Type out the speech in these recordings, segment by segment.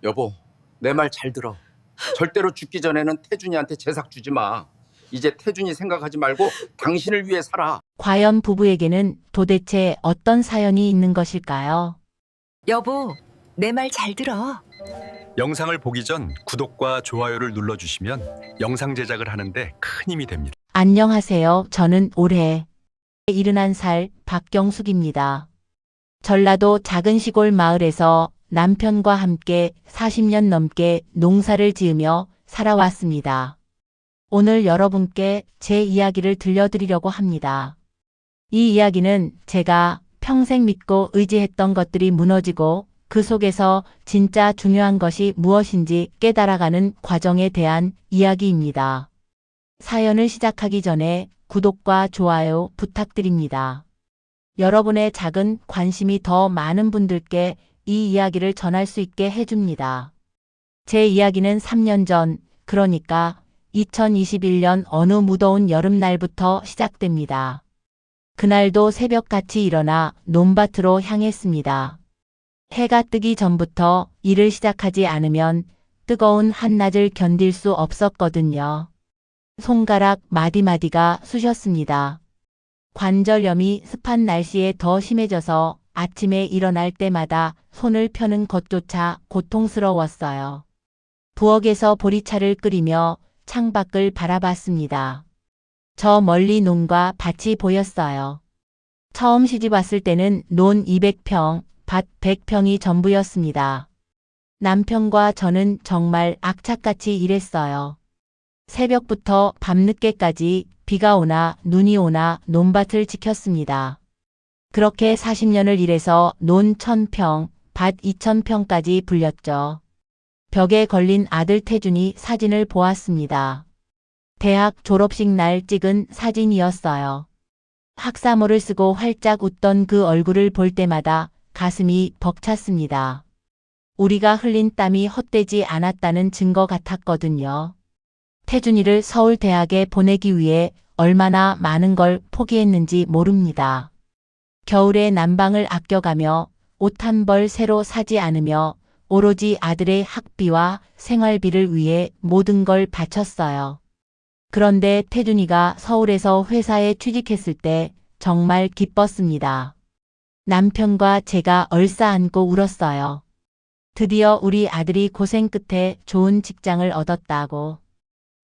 여보, 내 말 잘 들어. 절대로 죽기 전에는 태준이한테 재산 주지 마. 이제 태준이 생각하지 말고 당신을 위해 살아. 과연 부부에게는 도대체 어떤 사연이 있는 것일까요? 여보, 내 말 잘 들어. 영상을 보기 전 구독과 좋아요를 눌러주시면 영상 제작을 하는데 큰 힘이 됩니다. 안녕하세요. 저는 올해 71살 박경숙입니다. 전라도 작은 시골 마을에서 남편과 함께 40년 넘게 농사를 지으며 살아왔습니다. 오늘 여러분께 제 이야기를 들려드리려고 합니다. 이 이야기는 제가 평생 믿고 의지했던 것들이 무너지고 그 속에서 진짜 중요한 것이 무엇인지 깨달아가는 과정에 대한 이야기입니다. 사연을 시작하기 전에 구독과 좋아요 부탁드립니다. 여러분의 작은 관심이 더 많은 분들께 이 이야기를 전할 수 있게 해줍니다. 제 이야기는 3년 전, 그러니까 2021년 어느 무더운 여름날부터 시작됩니다. 그날도 새벽같이 일어나 논밭으로 향했습니다. 해가 뜨기 전부터 일을 시작하지 않으면 뜨거운 한낮을 견딜 수 없었거든요. 손가락 마디마디가 쑤셨습니다. 관절염이 습한 날씨에 더 심해져서 아침에 일어날 때마다 손을 펴는 것조차 고통스러웠어요. 부엌에서 보리차를 끓이며 창밖을 바라봤습니다. 저 멀리 논과 밭이 보였어요. 처음 시집 왔을 때는 논 200평, 밭 100평이 전부였습니다. 남편과 저는 정말 악착같이 일했어요. 새벽부터 밤늦게까지 비가 오나 눈이 오나 논밭을 지켰습니다. 그렇게 40년을 일해서 논 1000평, 밭 2000평까지 불렸죠. 벽에 걸린 아들 태준이 사진을 보았습니다. 대학 졸업식 날 찍은 사진이었어요. 학사모를 쓰고 활짝 웃던 그 얼굴을 볼 때마다 가슴이 벅찼습니다. 우리가 흘린 땀이 헛되지 않았다는 증거 같았거든요. 태준이를 서울대학에 보내기 위해 얼마나 많은 걸 포기했는지 모릅니다. 겨울에 난방을 아껴가며 옷 한 벌 새로 사지 않으며 오로지 아들의 학비와 생활비를 위해 모든 걸 바쳤어요. 그런데 태준이가 서울에서 회사에 취직했을 때 정말 기뻤습니다. 남편과 제가 얼싸안고 울었어요. 드디어 우리 아들이 고생 끝에 좋은 직장을 얻었다고.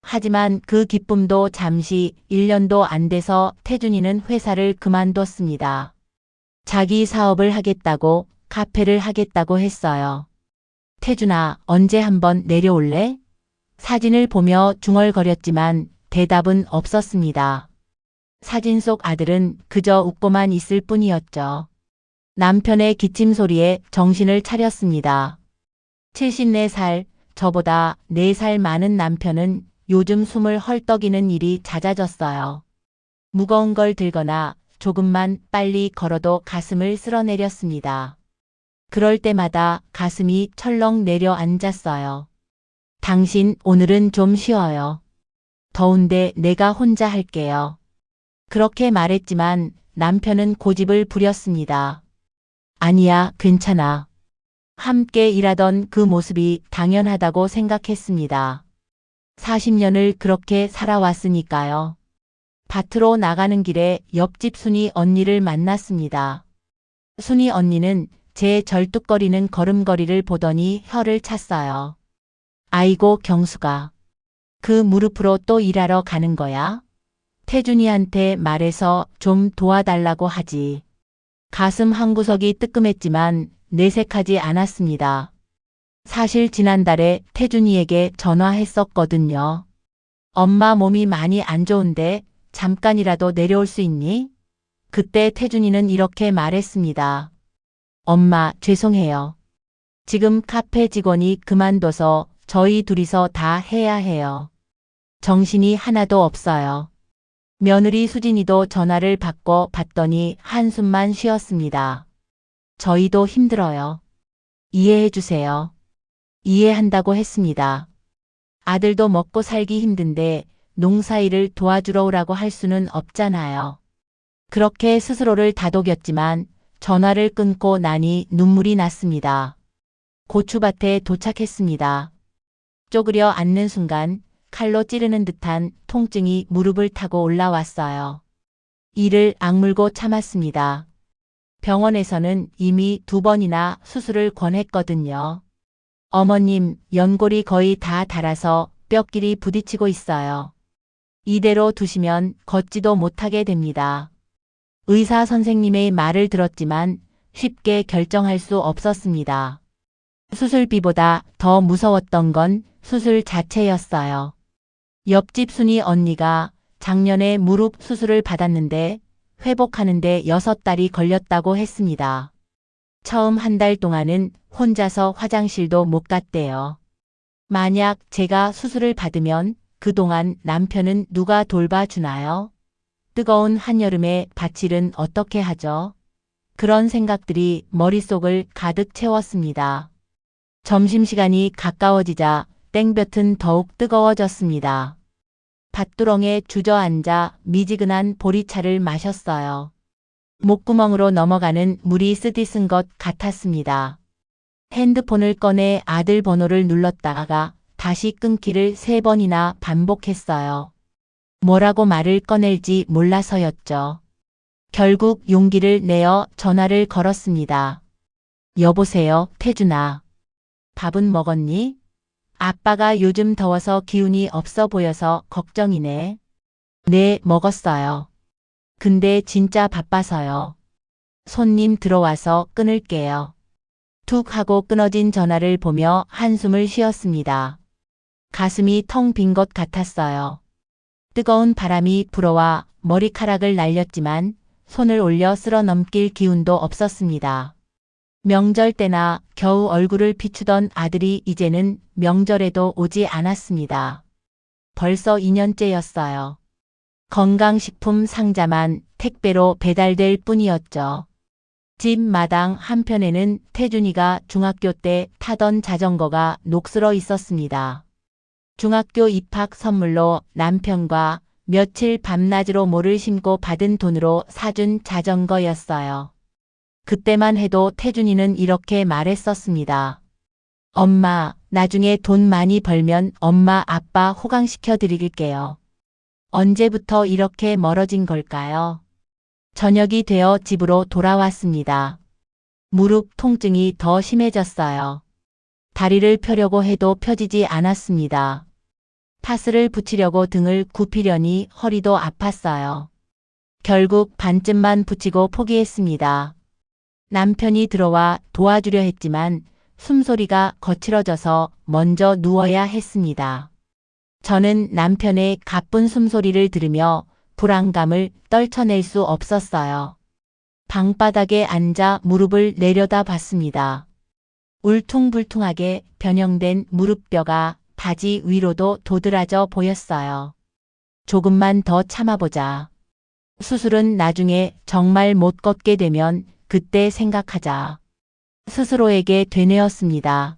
하지만 그 기쁨도 잠시 1년도 안 돼서 태준이는 회사를 그만뒀습니다. 자기 사업을 하겠다고, 카페를 하겠다고 했어요. 태준아, 언제 한번 내려올래? 사진을 보며 중얼거렸지만 대답은 없었습니다. 사진 속 아들은 그저 웃고만 있을 뿐이었죠. 남편의 기침 소리에 정신을 차렸습니다. 74살, 저보다 4살 많은 남편은 요즘 숨을 헐떡이는 일이 잦아졌어요. 무거운 걸 들거나 조금만 빨리 걸어도 가슴을 쓸어내렸습니다. 그럴 때마다 가슴이 철렁 내려앉았어요. 당신 오늘은 좀 쉬어요. 더운데 내가 혼자 할게요. 그렇게 말했지만 남편은 고집을 부렸습니다. 아니야, 괜찮아. 함께 일하던 그 모습이 당연하다고 생각했습니다. 40년을 그렇게 살아왔으니까요. 밭으로 나가는 길에 옆집 순이 언니를 만났습니다. 순이 언니는 제 절뚝거리는 걸음걸이를 보더니 혀를 찼어요. 아이고 경수가. 그 무릎으로 또 일하러 가는 거야? 태준이한테 말해서 좀 도와달라고 하지. 가슴 한구석이 뜨끔했지만 내색하지 않았습니다. 사실 지난달에 태준이에게 전화했었거든요. 엄마 몸이 많이 안 좋은데 잠깐이라도 내려올 수 있니? 그때 태준이는 이렇게 말했습니다. 엄마, 죄송해요. 지금 카페 직원이 그만둬서 저희 둘이서 다 해야 해요. 정신이 하나도 없어요. 며느리 수진이도 전화를 받고 봤더니 한숨만 쉬었습니다. 저희도 힘들어요. 이해해 주세요. 이해한다고 했습니다. 아들도 먹고 살기 힘든데 농사일을 도와주러 오라고 할 수는 없잖아요. 그렇게 스스로를 다독였지만 전화를 끊고 나니 눈물이 났습니다. 고추밭에 도착했습니다. 쪼그려 앉는 순간 칼로 찌르는 듯한 통증이 무릎을 타고 올라왔어요. 이를 악물고 참았습니다. 병원에서는 이미 2번이나 수술을 권했거든요. 어머님, 연골이 거의 다 닳아서 뼈끼리 부딪히고 있어요. 이대로 두시면 걷지도 못하게 됩니다. 의사 선생님의 말을 들었지만 쉽게 결정할 수 없었습니다. 수술비보다 더 무서웠던 건 수술 자체였어요. 옆집 순이 언니가 작년에 무릎 수술을 받았는데 회복하는데 6달이 걸렸다고 했습니다. 처음 1달 동안은 혼자서 화장실도 못 갔대요. 만약 제가 수술을 받으면 그동안 남편은 누가 돌봐주나요? 뜨거운 한여름에 밭일은 어떻게 하죠? 그런 생각들이 머릿속을 가득 채웠습니다. 점심시간이 가까워지자 땡볕은 더욱 뜨거워졌습니다. 밭두렁에 주저앉아 미지근한 보리차를 마셨어요. 목구멍으로 넘어가는 물이 쓰디쓴 것 같았습니다. 핸드폰을 꺼내 아들 번호를 눌렀다가 다시 끊기를 3번이나 반복했어요. 뭐라고 말을 꺼낼지 몰라서였죠. 결국 용기를 내어 전화를 걸었습니다. 여보세요, 태준아. 밥은 먹었니? 아빠가 요즘 더워서 기운이 없어 보여서 걱정이네. 네, 먹었어요. 근데 진짜 바빠서요. 손님 들어와서 끊을게요. 툭 하고 끊어진 전화를 보며 한숨을 쉬었습니다. 가슴이 텅 빈 것 같았어요. 뜨거운 바람이 불어와 머리카락을 날렸지만 손을 올려 쓸어 넘길 기운도 없었습니다. 명절 때나 겨우 얼굴을 비추던 아들이 이제는 명절에도 오지 않았습니다. 벌써 2년째였어요. 건강식품 상자만 택배로 배달될 뿐이었죠. 집 마당 한편에는 태준이가 중학교 때 타던 자전거가 녹슬어 있었습니다. 중학교 입학 선물로 남편과 며칠 밤낮으로 모를 심고 받은 돈으로 사준 자전거였어요. 그때만 해도 태준이는 이렇게 말했었습니다. 엄마, 나중에 돈 많이 벌면 엄마 아빠 호강시켜 드릴게요. 언제부터 이렇게 멀어진 걸까요? 저녁이 되어 집으로 돌아왔습니다. 무릎 통증이 더 심해졌어요. 다리를 펴려고 해도 펴지지 않았습니다. 파스를 붙이려고 등을 굽히려니 허리도 아팠어요. 결국 반쯤만 붙이고 포기했습니다. 남편이 들어와 도와주려 했지만 숨소리가 거칠어져서 먼저 누워야 했습니다. 저는 남편의 가쁜 숨소리를 들으며 불안감을 떨쳐낼 수 없었어요. 방바닥에 앉아 무릎을 내려다 봤습니다. 울퉁불퉁하게 변형된 무릎뼈가 바지 위로도 도드라져 보였어요. 조금만 더 참아보자. 수술은 나중에 정말 못 걷게 되면 그때 생각하자. 스스로에게 되뇌었습니다.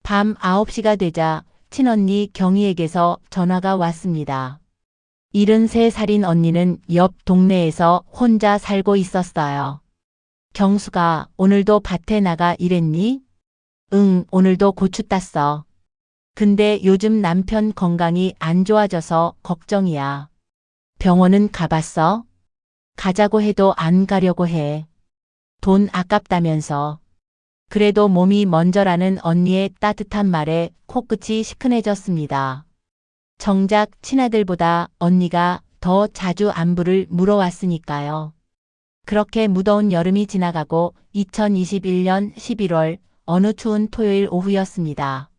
밤 9시가 되자 친언니 경희에게서 전화가 왔습니다. 73살인 언니는 옆 동네에서 혼자 살고 있었어요. 경수가 오늘도 밭에 나가 일했니? 응, 오늘도 고추 땄어. 근데 요즘 남편 건강이 안 좋아져서 걱정이야. 병원은 가봤어? 가자고 해도 안 가려고 해. 돈 아깝다면서. 그래도 몸이 먼저라는 언니의 따뜻한 말에 코끝이 시큰해졌습니다. 정작 친아들보다 언니가 더 자주 안부를 물어왔으니까요. 그렇게 무더운 여름이 지나가고 2021년 11월 어느 추운 토요일 오후였습니다.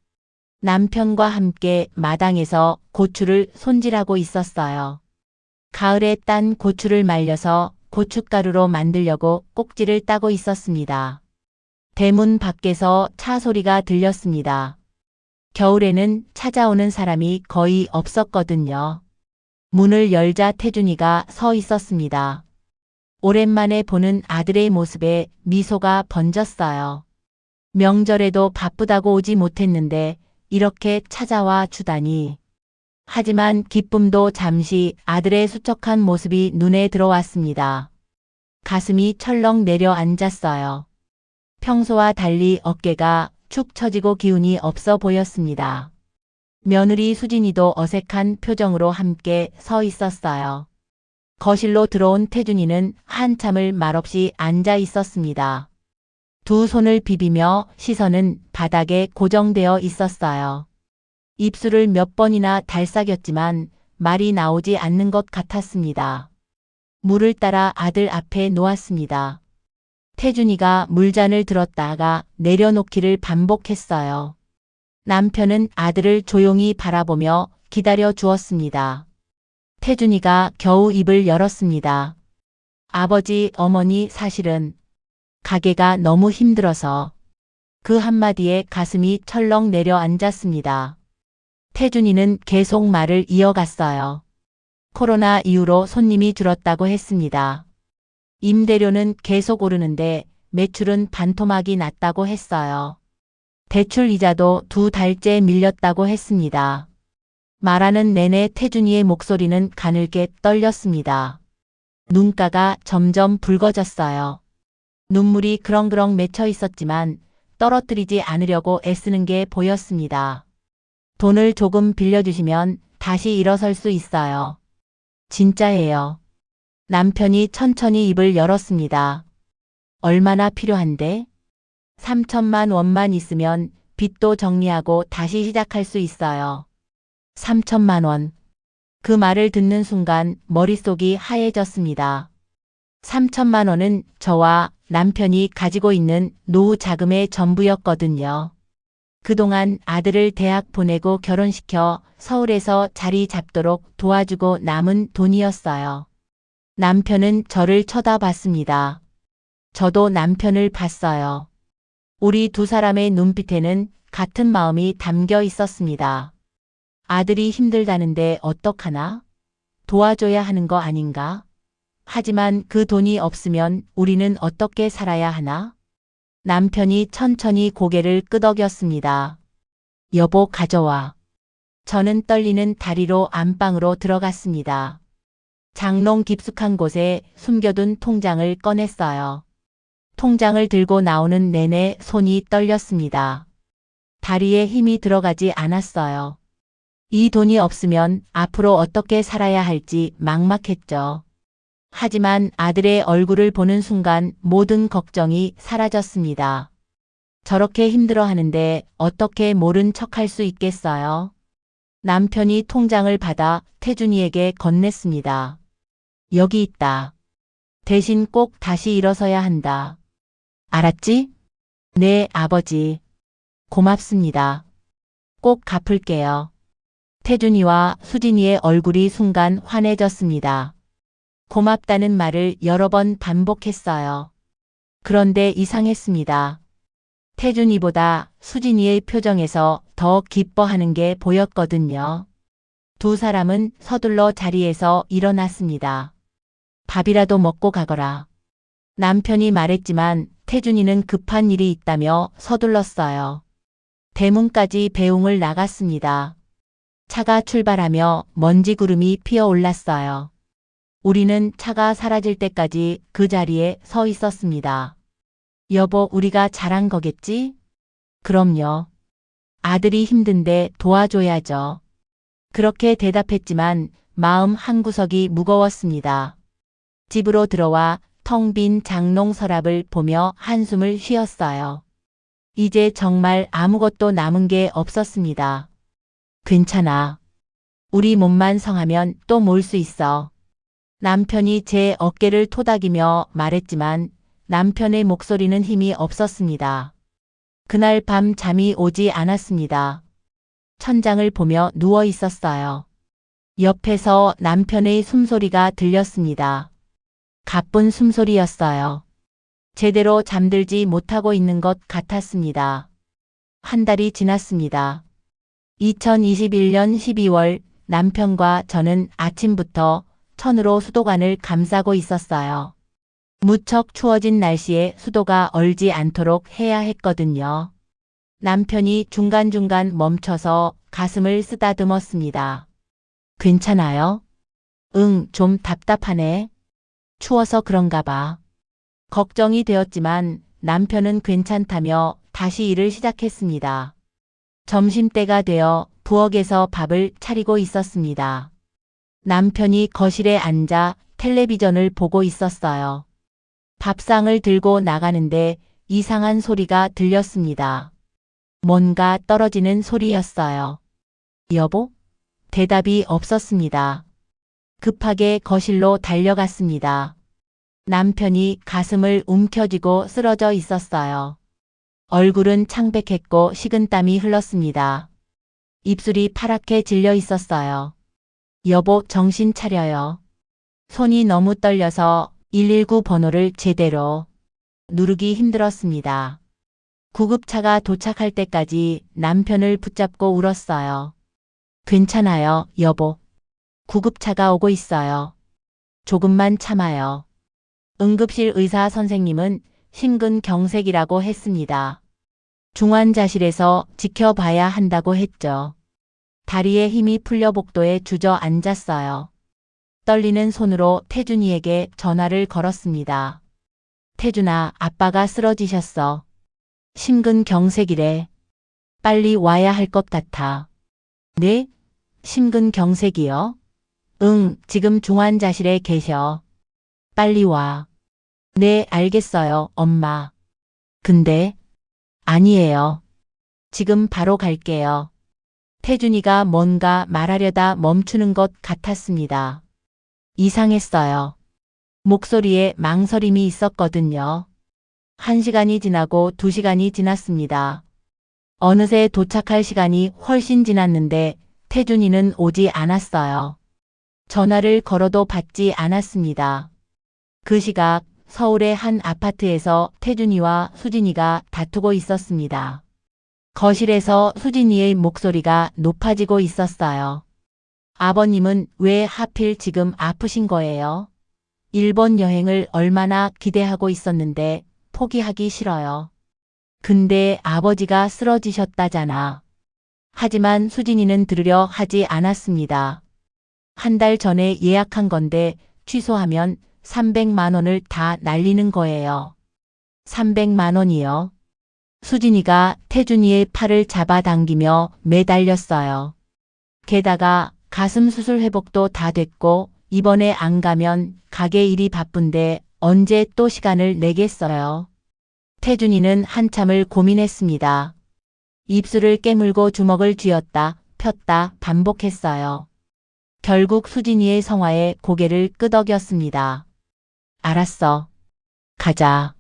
남편과 함께 마당에서 고추를 손질하고 있었어요. 가을에 딴 고추를 말려서 고춧가루로 만들려고 꼭지를 따고 있었습니다. 대문 밖에서 차 소리가 들렸습니다. 겨울에는 찾아오는 사람이 거의 없었거든요. 문을 열자 태준이가 서 있었습니다. 오랜만에 보는 아들의 모습에 미소가 번졌어요. 명절에도 바쁘다고 오지 못했는데 이렇게 찾아와 주다니. 하지만 기쁨도 잠시 아들의 수척한 모습이 눈에 들어왔습니다. 가슴이 철렁 내려앉았어요. 평소와 달리 어깨가 축 처지고 기운이 없어 보였습니다. 며느리 수진이도 어색한 표정으로 함께 서 있었어요. 거실로 들어온 태준이는 한참을 말없이 앉아 있었습니다. 두 손을 비비며 시선은 바닥에 고정되어 있었어요. 입술을 몇 번이나 달싹였지만 말이 나오지 않는 것 같았습니다. 물을 따라 아들 앞에 놓았습니다. 태준이가 물잔을 들었다가 내려놓기를 반복했어요. 남편은 아들을 조용히 바라보며 기다려 주었습니다. 태준이가 겨우 입을 열었습니다. 아버지, 어머니, 사실은 가게가 너무 힘들어서. 그 한마디에 가슴이 철렁 내려앉았습니다. 태준이는 계속 말을 이어갔어요. 코로나 이후로 손님이 줄었다고 했습니다. 임대료는 계속 오르는데 매출은 반토막이 났다고 했어요. 대출 이자도 2달째 밀렸다고 했습니다. 말하는 내내 태준이의 목소리는 가늘게 떨렸습니다. 눈가가 점점 붉어졌어요. 눈물이 그렁그렁 맺혀 있었지만 떨어뜨리지 않으려고 애쓰는 게 보였습니다. 돈을 조금 빌려주시면 다시 일어설 수 있어요. 진짜예요. 남편이 천천히 입을 열었습니다. 얼마나 필요한데? 3천만 원만 있으면 빚도 정리하고 다시 시작할 수 있어요. 3천만 원. 그 말을 듣는 순간 머릿속이 하얘졌습니다. 3천만 원은 저와 남편이 가지고 있는 노후 자금의 전부였거든요. 그동안 아들을 대학 보내고 결혼시켜 서울에서 자리 잡도록 도와주고 남은 돈이었어요. 남편은 저를 쳐다봤습니다. 저도 남편을 봤어요. 우리 두 사람의 눈빛에는 같은 마음이 담겨 있었습니다. 아들이 힘들다는데 어떡하나? 도와줘야 하는 거 아닌가? 하지만 그 돈이 없으면 우리는 어떻게 살아야 하나? 남편이 천천히 고개를 끄덕였습니다. 여보, 가져와. 저는 떨리는 다리로 안방으로 들어갔습니다. 장롱 깊숙한 곳에 숨겨둔 통장을 꺼냈어요. 통장을 들고 나오는 내내 손이 떨렸습니다. 다리에 힘이 들어가지 않았어요. 이 돈이 없으면 앞으로 어떻게 살아야 할지 막막했죠. 하지만 아들의 얼굴을 보는 순간 모든 걱정이 사라졌습니다. 저렇게 힘들어하는데 어떻게 모른 척할 수 있겠어요? 남편이 통장을 받아 태준이에게 건넸습니다. 여기 있다. 대신 꼭 다시 일어서야 한다. 알았지? 네, 아버지. 고맙습니다. 꼭 갚을게요. 태준이와 수진이의 얼굴이 순간 환해졌습니다. 고맙다는 말을 여러 번 반복했어요. 그런데 이상했습니다. 태준이보다 수진이의 표정에서 더 기뻐하는 게 보였거든요. 두 사람은 서둘러 자리에서 일어났습니다. 밥이라도 먹고 가거라. 남편이 말했지만 태준이는 급한 일이 있다며 서둘렀어요. 대문까지 배웅을 나갔습니다. 차가 출발하며 먼지 구름이 피어올랐어요. 우리는 차가 사라질 때까지 그 자리에 서 있었습니다. 여보, 우리가 잘한 거겠지? 그럼요. 아들이 힘든데 도와줘야죠. 그렇게 대답했지만 마음 한구석이 무거웠습니다. 집으로 들어와 텅 빈 장롱 서랍을 보며 한숨을 쉬었어요. 이제 정말 아무것도 남은 게 없었습니다. 괜찮아. 우리 몸만 성하면 또 몰 수 있어. 남편이 제 어깨를 토닥이며 말했지만 남편의 목소리는 힘이 없었습니다. 그날 밤 잠이 오지 않았습니다. 천장을 보며 누워 있었어요. 옆에서 남편의 숨소리가 들렸습니다. 가쁜 숨소리였어요. 제대로 잠들지 못하고 있는 것 같았습니다. 한 달이 지났습니다. 2021년 12월 남편과 저는 아침부터 천으로 수도관을 감싸고 있었어요. 무척 추워진 날씨에 수도가 얼지 않도록 해야 했거든요. 남편이 중간중간 멈춰서 가슴을 쓰다듬었습니다. 괜찮아요? 응, 좀 답답하네. 추워서 그런가 봐. 걱정이 되었지만 남편은 괜찮다며 다시 일을 시작했습니다. 점심때가 되어 부엌에서 밥을 차리고 있었습니다. 남편이 거실에 앉아 텔레비전을 보고 있었어요. 밥상을 들고 나가는데 이상한 소리가 들렸습니다. 뭔가 떨어지는 소리였어요. 여보? 대답이 없었습니다. 급하게 거실로 달려갔습니다. 남편이 가슴을 움켜쥐고 쓰러져 있었어요. 얼굴은 창백했고 식은땀이 흘렀습니다. 입술이 파랗게 질려 있었어요. 여보, 정신 차려요. 손이 너무 떨려서 119 번호를 제대로 누르기 힘들었습니다. 구급차가 도착할 때까지 남편을 붙잡고 울었어요. 괜찮아요, 여보. 구급차가 오고 있어요. 조금만 참아요. 응급실 의사 선생님은 심근경색이라고 했습니다. 중환자실에서 지켜봐야 한다고 했죠. 다리에 힘이 풀려 복도에 주저앉았어요. 떨리는 손으로 태준이에게 전화를 걸었습니다. 태준아, 아빠가 쓰러지셨어. 심근경색이래. 빨리 와야 할 것 같아. 네? 심근경색이요? 응, 지금 중환자실에 계셔. 빨리 와. 네, 알겠어요, 엄마. 근데 아니에요. 지금 바로 갈게요. 태준이가 뭔가 말하려다 멈추는 것 같았습니다. 이상했어요. 목소리에 망설임이 있었거든요. 1시간이 지나고 2시간이 지났습니다. 어느새 도착할 시간이 훨씬 지났는데 태준이는 오지 않았어요. 전화를 걸어도 받지 않았습니다. 그 시각 서울의 한 아파트에서 태준이와 수진이가 다투고 있었습니다. 거실에서 수진이의 목소리가 높아지고 있었어요. 아버님은 왜 하필 지금 아프신 거예요? 일본 여행을 얼마나 기대하고 있었는데 포기하기 싫어요. 근데 아버지가 쓰러지셨다잖아. 하지만 수진이는 들으려 하지 않았습니다. 1달 전에 예약한 건데 취소하면 300만 원을 다 날리는 거예요. 300만 원이요? 수진이가 태준이의 팔을 잡아당기며 매달렸어요. 게다가 가슴 수술 회복도 다 됐고 이번에 안 가면 가게 일이 바쁜데 언제 또 시간을 내겠어요? 태준이는 한참을 고민했습니다. 입술을 깨물고 주먹을 쥐었다 폈다 반복했어요. 결국 수진이의 성화에 고개를 끄덕였습니다. 알았어. 가자.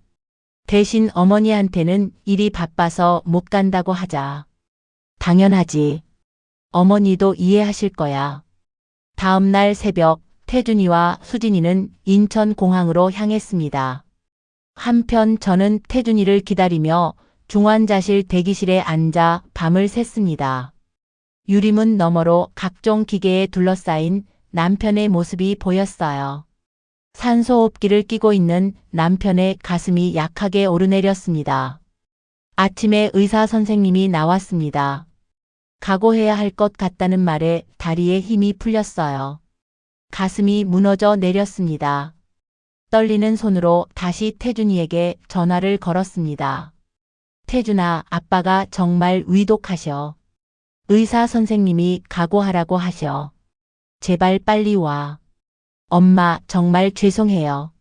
대신 어머니한테는 일이 바빠서 못 간다고 하자. 당연하지. 어머니도 이해하실 거야. 다음 날 새벽 태준이와 수진이는 인천공항으로 향했습니다. 한편 저는 태준이를 기다리며 중환자실 대기실에 앉아 밤을 샜습니다. 유리문 너머로 각종 기계에 둘러싸인 남편의 모습이 보였어요. 산소호흡기를 끼고 있는 남편의 가슴이 약하게 오르내렸습니다. 아침에 의사 선생님이 나왔습니다. 각오해야 할 것 같다는 말에 다리에 힘이 풀렸어요. 가슴이 무너져 내렸습니다. 떨리는 손으로 다시 태준이에게 전화를 걸었습니다. 태준아, 아빠가 정말 위독하셔. 의사 선생님이 각오하라고 하셔. 제발 빨리 와. 엄마, 정말 죄송해요.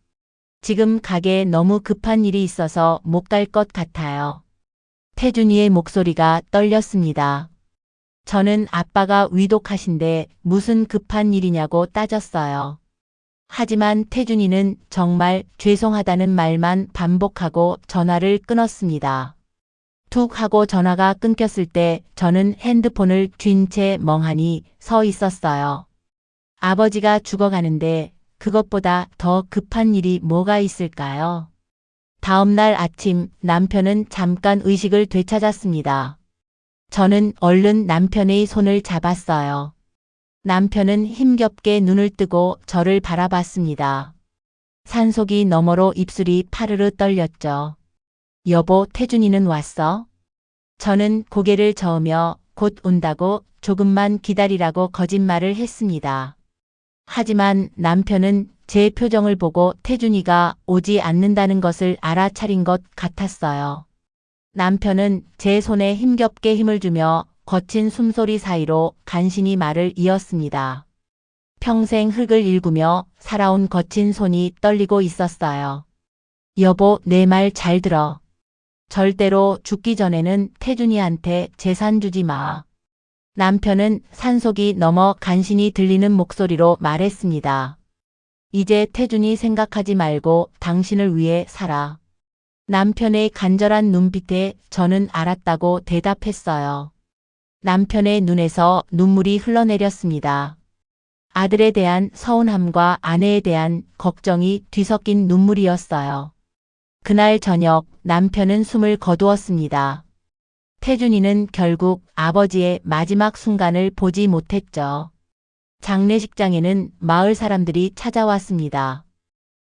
지금 가게에 너무 급한 일이 있어서 못 갈 것 같아요. 태준이의 목소리가 떨렸습니다. 저는 아빠가 위독하신데 무슨 급한 일이냐고 따졌어요. 하지만 태준이는 정말 죄송하다는 말만 반복하고 전화를 끊었습니다. 툭 하고 전화가 끊겼을 때 저는 핸드폰을 쥔 채 멍하니 서 있었어요. 아버지가 죽어가는데 그것보다 더 급한 일이 뭐가 있을까요? 다음 날 아침 남편은 잠깐 의식을 되찾았습니다. 저는 얼른 남편의 손을 잡았어요. 남편은 힘겹게 눈을 뜨고 저를 바라봤습니다. 산소기 너머로 입술이 파르르 떨렸죠. 여보, 태준이는 왔어? 저는 고개를 저으며 곧 온다고 조금만 기다리라고 거짓말을 했습니다. 하지만 남편은 제 표정을 보고 태준이가 오지 않는다는 것을 알아차린 것 같았어요. 남편은 제 손에 힘겹게 힘을 주며 거친 숨소리 사이로 간신히 말을 이었습니다. 평생 흙을 일구며 살아온 거친 손이 떨리고 있었어요. 여보, 내 말 잘 들어. 절대로 죽기 전에는 태준이한테 재산 주지 마. 남편은 산속이 넘어 간신히 들리는 목소리로 말했습니다. 이제 태준이 생각하지 말고 당신을 위해 살아. 남편의 간절한 눈빛에 저는 알았다고 대답했어요. 남편의 눈에서 눈물이 흘러내렸습니다. 아들에 대한 서운함과 아내에 대한 걱정이 뒤섞인 눈물이었어요. 그날 저녁 남편은 숨을 거두었습니다. 태준이는 결국 아버지의 마지막 순간을 보지 못했죠. 장례식장에는 마을 사람들이 찾아왔습니다.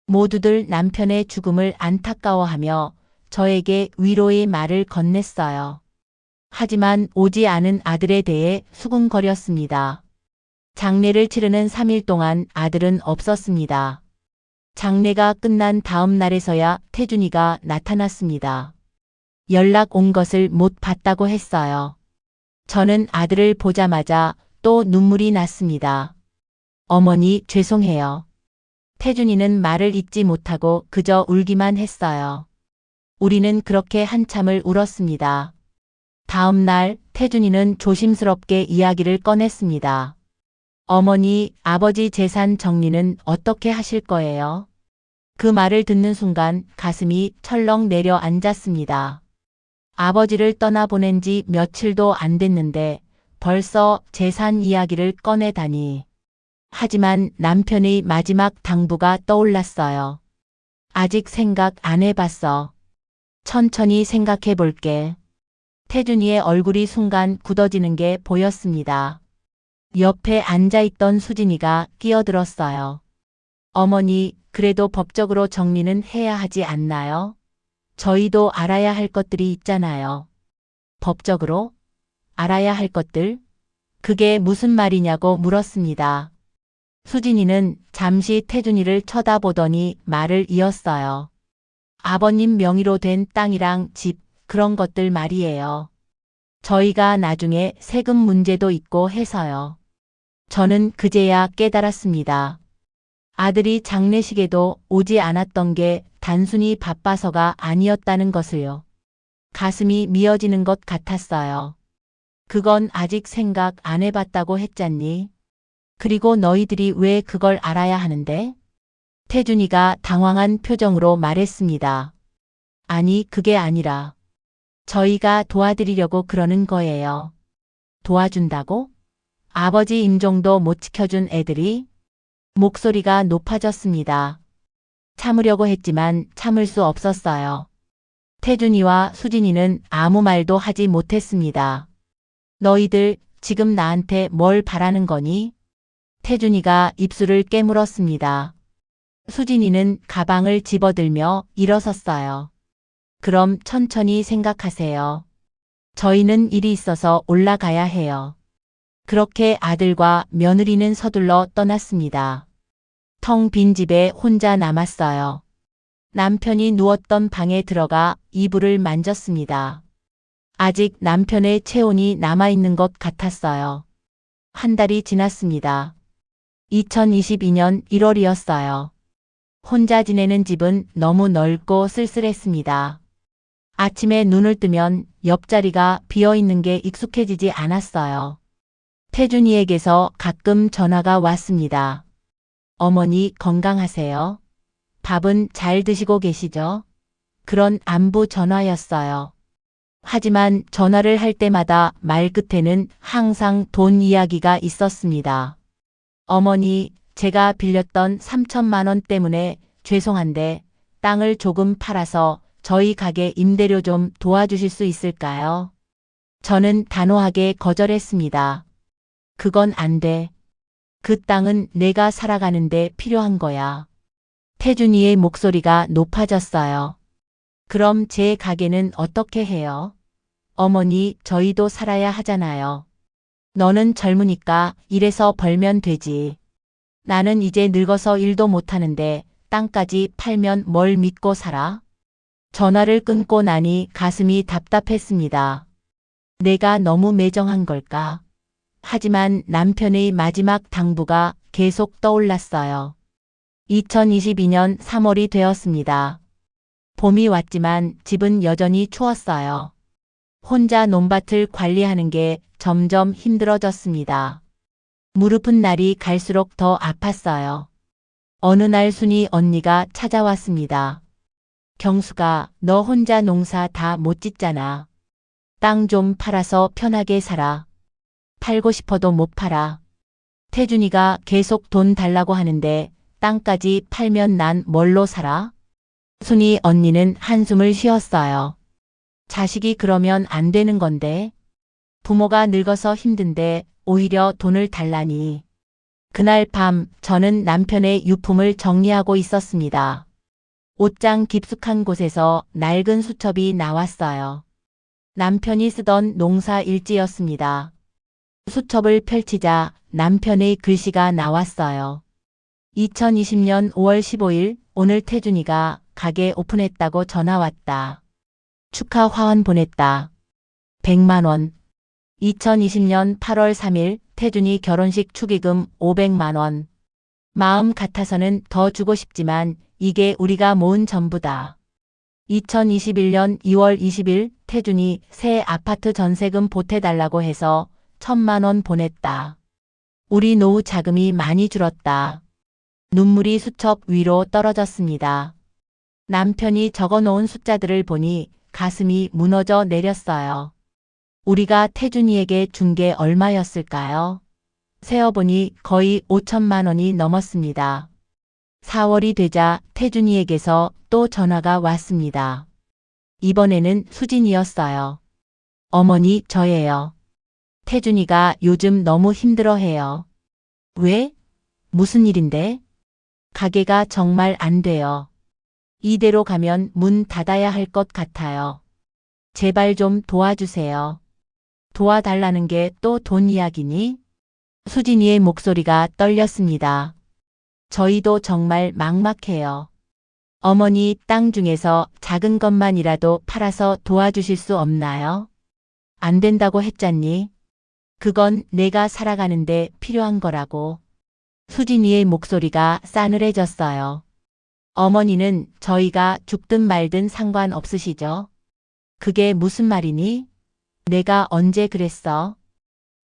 모두들 남편의 죽음을 안타까워하며 저에게 위로의 말을 건넸어요. 하지만 오지 않은 아들에 대해 수군거렸습니다. 장례를 치르는 3일 동안 아들은 없었습니다. 장례가 끝난 다음 날에서야 태준이가 나타났습니다. 연락 온 것을 못 봤다고 했어요. 저는 아들을 보자마자 또 눈물이 났습니다. 어머니, 죄송해요. 태준이는 말을 잇지 못하고 그저 울기만 했어요. 우리는 그렇게 한참을 울었습니다. 다음 날 태준이는 조심스럽게 이야기를 꺼냈습니다. 어머니, 아버지 재산 정리는 어떻게 하실 거예요? 그 말을 듣는 순간 가슴이 철렁 내려앉았습니다. 아버지를 떠나보낸 지 며칠도 안 됐는데 벌써 재산 이야기를 꺼내다니. 하지만 남편의 마지막 당부가 떠올랐어요. 아직 생각 안 해봤어. 천천히 생각해 볼게. 태준이의 얼굴이 순간 굳어지는 게 보였습니다. 옆에 앉아있던 수진이가 끼어들었어요. 어머니, 그래도 법적으로 정리는 해야 하지 않나요? 저희도 알아야 할 것들이 있잖아요. 법적으로? 알아야 할 것들? 그게 무슨 말이냐고 물었습니다. 수진이는 잠시 태준이를 쳐다보더니 말을 이었어요. 아버님 명의로 된 땅이랑 집, 그런 것들 말이에요. 저희가 나중에 세금 문제도 있고 해서요. 저는 그제야 깨달았습니다. 아들이 장례식에도 오지 않았던 게 단순히 바빠서가 아니었다는 것을요. 가슴이 미어지는 것 같았어요. 그건 아직 생각 안 해봤다고 했잖니. 그리고 너희들이 왜 그걸 알아야 하는데? 태준이가 당황한 표정으로 말했습니다. 아니, 그게 아니라 저희가 도와드리려고 그러는 거예요. 도와준다고? 아버지 임종도 못 지켜준 애들이? 목소리가 높아졌습니다. 참으려고 했지만 참을 수 없었어요. 태준이와 수진이는 아무 말도 하지 못했습니다. 너희들 지금 나한테 뭘 바라는 거니? 태준이가 입술을 깨물었습니다. 수진이는 가방을 집어들며 일어섰어요. 그럼 천천히 생각하세요. 저희는 일이 있어서 올라가야 해요. 그렇게 아들과 며느리는 서둘러 떠났습니다. 텅 빈 집에 혼자 남았어요. 남편이 누웠던 방에 들어가 이불을 만졌습니다. 아직 남편의 체온이 남아있는 것 같았어요. 한 달이 지났습니다. 2022년 1월이었어요. 혼자 지내는 집은 너무 넓고 쓸쓸했습니다. 아침에 눈을 뜨면 옆자리가 비어있는 게 익숙해지지 않았어요. 태준이에게서 가끔 전화가 왔습니다. 어머니 건강하세요? 밥은 잘 드시고 계시죠? 그런 안부 전화였어요. 하지만 전화를 할 때마다 말 끝에는 항상 돈 이야기가 있었습니다. 어머니, 제가 빌렸던 3천만 원 때문에 죄송한데 땅을 조금 팔아서 저희 가게 임대료 좀 도와주실 수 있을까요? 저는 단호하게 거절했습니다. 그건 안 돼. 그 땅은 내가 살아가는데 필요한 거야. 태준이의 목소리가 높아졌어요. 그럼 제 가게는 어떻게 해요? 어머니, 저희도 살아야 하잖아요. 너는 젊으니까 일해서 벌면 되지. 나는 이제 늙어서 일도 못하는데 땅까지 팔면 뭘 믿고 살아? 전화를 끊고 나니 가슴이 답답했습니다. 내가 너무 매정한 걸까? 하지만 남편의 마지막 당부가 계속 떠올랐어요. 2022년 3월이 되었습니다. 봄이 왔지만 집은 여전히 추웠어요. 혼자 논밭을 관리하는 게 점점 힘들어졌습니다. 무릎은 날이 갈수록 더 아팠어요. 어느 날 순이 언니가 찾아왔습니다. 경수가 너 혼자 농사 다 못 짓잖아. 땅 좀 팔아서 편하게 살아. 팔고 싶어도 못 팔아. 태준이가 계속 돈 달라고 하는데 땅까지 팔면 난 뭘로 살아? 순이 언니는 한숨을 쉬었어요. 자식이 그러면 안 되는 건데. 부모가 늙어서 힘든데 오히려 돈을 달라니. 그날 밤 저는 남편의 유품을 정리하고 있었습니다. 옷장 깊숙한 곳에서 낡은 수첩이 나왔어요. 남편이 쓰던 농사 일지였습니다. 수첩을 펼치자 남편의 글씨가 나왔어요. 2020년 5월 15일 오늘 태준이가 가게 오픈했다고 전화 왔다. 축하 화환 보냈다. 100만 원. 2020년 8월 3일 태준이 결혼식 축의금 500만 원. 마음 같아서는 더 주고 싶지만 이게 우리가 모은 전부다. 2021년 2월 20일 태준이 새 아파트 전세금 보태달라고 해서 1000만 원 보냈다. 우리 노후 자금이 많이 줄었다. 눈물이 수첩 위로 떨어졌습니다. 남편이 적어놓은 숫자들을 보니 가슴이 무너져 내렸어요. 우리가 태준이에게 준 게 얼마였을까요? 세어보니 거의 5천만 원이 넘었습니다. 4월이 되자 태준이에게서 또 전화가 왔습니다. 이번에는 수진이었어요. 어머니, 저예요. 태준이가 요즘 너무 힘들어해요. 왜? 무슨 일인데? 가게가 정말 안 돼요. 이대로 가면 문 닫아야 할 것 같아요. 제발 좀 도와주세요. 도와달라는 게 또 돈 이야기니? 수진이의 목소리가 떨렸습니다. 저희도 정말 막막해요. 어머니, 땅 중에서 작은 것만이라도 팔아서 도와주실 수 없나요? 안 된다고 했잖니? 그건 내가 살아가는데 필요한 거라고. 수진이의 목소리가 싸늘해졌어요. 어머니는 저희가 죽든 말든 상관없으시죠? 그게 무슨 말이니? 내가 언제 그랬어?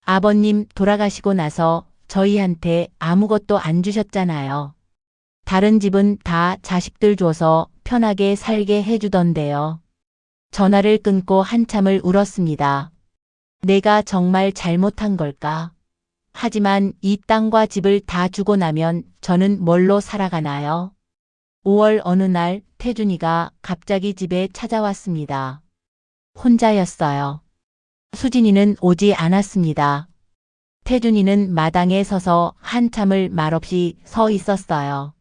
아버님 돌아가시고 나서 저희한테 아무것도 안 주셨잖아요. 다른 집은 다 자식들 줘서 편하게 살게 해주던데요. 전화를 끊고 한참을 울었습니다. 내가 정말 잘못한 걸까? 하지만 이 땅과 집을 다 주고 나면 저는 뭘로 살아가나요? 5월 어느 날 태준이가 갑자기 집에 찾아왔습니다. 혼자였어요. 수진이는 오지 않았습니다. 태준이는 마당에 서서 한참을 말없이 서 있었어요.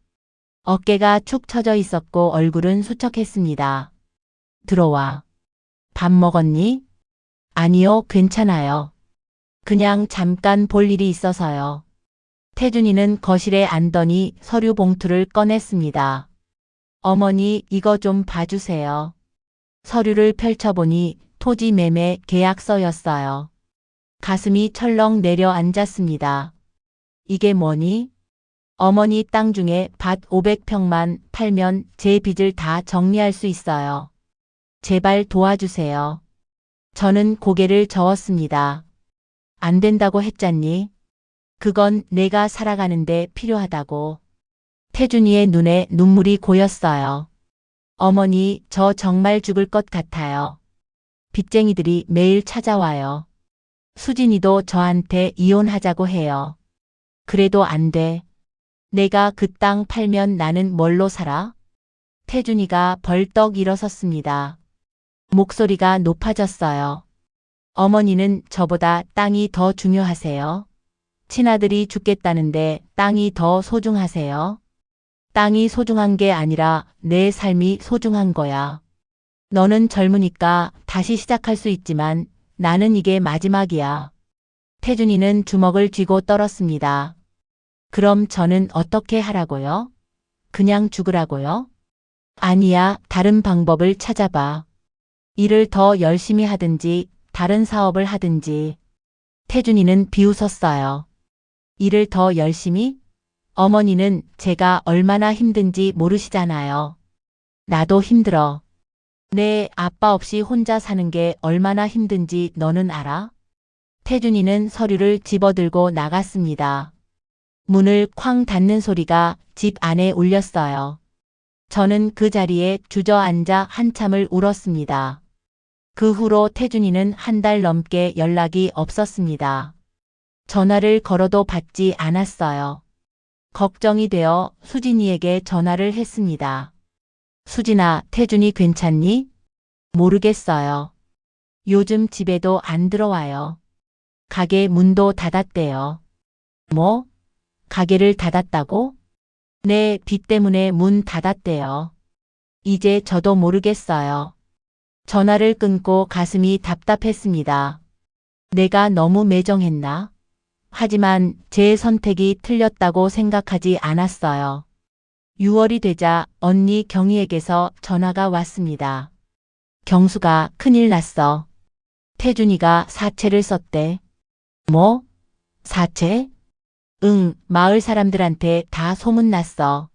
어깨가 축 처져 있었고 얼굴은 수척했습니다. 들어와. 밥 먹었니? 아니요, 괜찮아요. 그냥 잠깐 볼 일이 있어서요. 태준이는 거실에 앉더니 서류 봉투를 꺼냈습니다. 어머니, 이거 좀 봐주세요. 서류를 펼쳐보니 토지 매매 계약서였어요. 가슴이 철렁 내려앉았습니다. 이게 뭐니? 어머니 땅 중에 밭 500평만 팔면 제 빚을 다 정리할 수 있어요. 제발 도와주세요. 저는 고개를 저었습니다. 안 된다고 했잖니? 그건 내가 살아가는데 필요하다고. 태준이의 눈에 눈물이 고였어요. 어머니, 저 정말 죽을 것 같아요. 빚쟁이들이 매일 찾아와요. 수진이도 저한테 이혼하자고 해요. 그래도 안 돼. 내가 그 땅 팔면 나는 뭘로 살아? 태준이가 벌떡 일어섰습니다. 목소리가 높아졌어요. 어머니는 저보다 땅이 더 중요하세요? 친아들이 죽겠다는데 땅이 더 소중하세요? 땅이 소중한 게 아니라 내 삶이 소중한 거야. 너는 젊으니까 다시 시작할 수 있지만 나는 이게 마지막이야. 태준이는 주먹을 쥐고 떨었습니다. 그럼 저는 어떻게 하라고요? 그냥 죽으라고요? 아니야, 다른 방법을 찾아봐. 일을 더 열심히 하든지 다른 사업을 하든지. 태준이는 비웃었어요. 일을 더 열심히? 어머니는 제가 얼마나 힘든지 모르시잖아요. 나도 힘들어. 내 아빠 없이 혼자 사는 게 얼마나 힘든지 너는 알아? 태준이는 서류를 집어들고 나갔습니다. 문을 쾅 닫는 소리가 집 안에 울렸어요. 저는 그 자리에 주저앉아 한참을 울었습니다. 그 후로 태준이는 한 달 넘게 연락이 없었습니다. 전화를 걸어도 받지 않았어요. 걱정이 되어 수진이에게 전화를 했습니다. 수진아, 태준이 괜찮니? 모르겠어요. 요즘 집에도 안 들어와요. 가게 문도 닫았대요. 뭐? 가게를 닫았다고? 네, 빚 때문에 문 닫았대요. 이제 저도 모르겠어요. 전화를 끊고 가슴이 답답했습니다. 내가 너무 매정했나? 하지만 제 선택이 틀렸다고 생각하지 않았어요. 6월이 되자 언니 경희에게서 전화가 왔습니다. 경수가 큰일 났어. 태준이가 사채를 썼대. 뭐? 사채? 응, 마을 사람들한테 다 소문났어.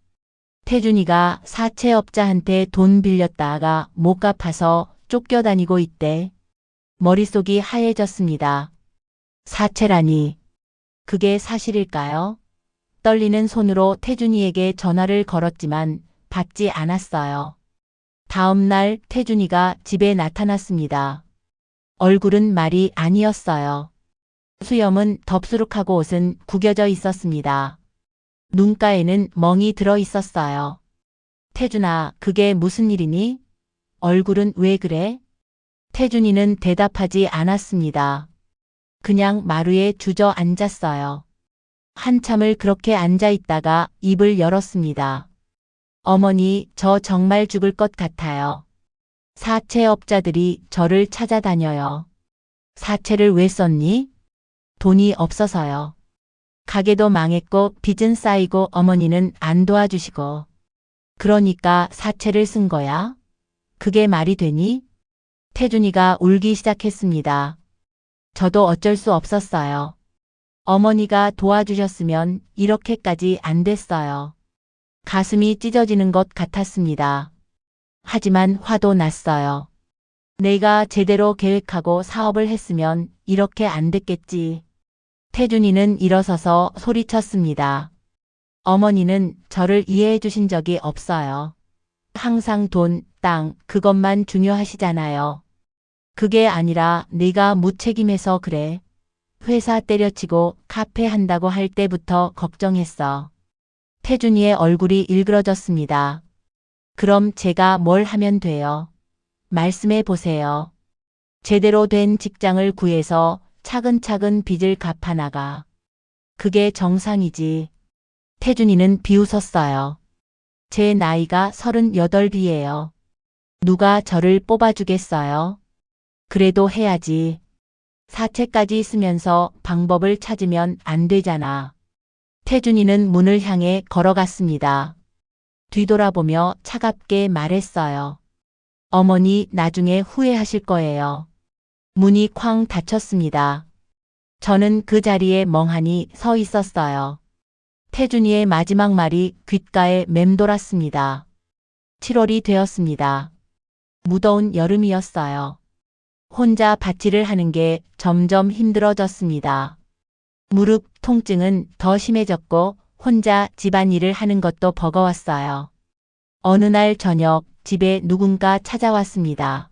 태준이가 사채업자한테 돈 빌렸다가 못 갚아서 쫓겨다니고 있대. 머릿속이 하얘졌습니다. 사채라니. 그게 사실일까요? 떨리는 손으로 태준이에게 전화를 걸었지만 받지 않았어요. 다음 날 태준이가 집에 나타났습니다. 얼굴은 말이 아니었어요. 수염은 덥수룩하고 옷은 구겨져 있었습니다. 눈가에는 멍이 들어 있었어요. 태준아, 그게 무슨 일이니? 얼굴은 왜 그래? 태준이는 대답하지 않았습니다. 그냥 마루에 주저앉았어요. 한참을 그렇게 앉아 있다가 입을 열었습니다. 어머니, 저 정말 죽을 것 같아요. 사채업자들이 저를 찾아다녀요. 사채를 왜 썼니? 돈이 없어서요. 가게도 망했고 빚은 쌓이고 어머니는 안 도와주시고. 그러니까 사채를 쓴 거야? 그게 말이 되니? 태준이가 울기 시작했습니다. 저도 어쩔 수 없었어요. 어머니가 도와주셨으면 이렇게까지 안 됐어요. 가슴이 찢어지는 것 같았습니다. 하지만 화도 났어요. 내가 제대로 계획하고 사업을 했으면 이렇게 안 됐겠지. 태준이는 일어서서 소리쳤습니다. 어머니는 저를 이해해 주신 적이 없어요. 항상 돈, 땅, 그것만 중요하시잖아요. 그게 아니라 네가 무책임해서 그래. 회사 때려치고 카페 한다고 할 때부터 걱정했어. 태준이의 얼굴이 일그러졌습니다. 그럼 제가 뭘 하면 돼요? 말씀해 보세요. 제대로 된 직장을 구해서 차근차근 빚을 갚아나가. 그게 정상이지. 태준이는 비웃었어요. 제 나이가 38이에요. 누가 저를 뽑아주겠어요? 그래도 해야지. 사채까지 쓰면서 방법을 찾으면 안 되잖아. 태준이는 문을 향해 걸어갔습니다. 뒤돌아보며 차갑게 말했어요. 어머니, 나중에 후회하실 거예요. 문이 쾅 닫혔습니다. 저는 그 자리에 멍하니 서 있었어요. 태준이의 마지막 말이 귓가에 맴돌았습니다. 7월이 되었습니다. 무더운 여름이었어요. 혼자 밭일을 하는 게 점점 힘들어졌습니다. 무릎 통증은 더 심해졌고 혼자 집안일을 하는 것도 버거웠어요. 어느 날 저녁 집에 누군가 찾아왔습니다.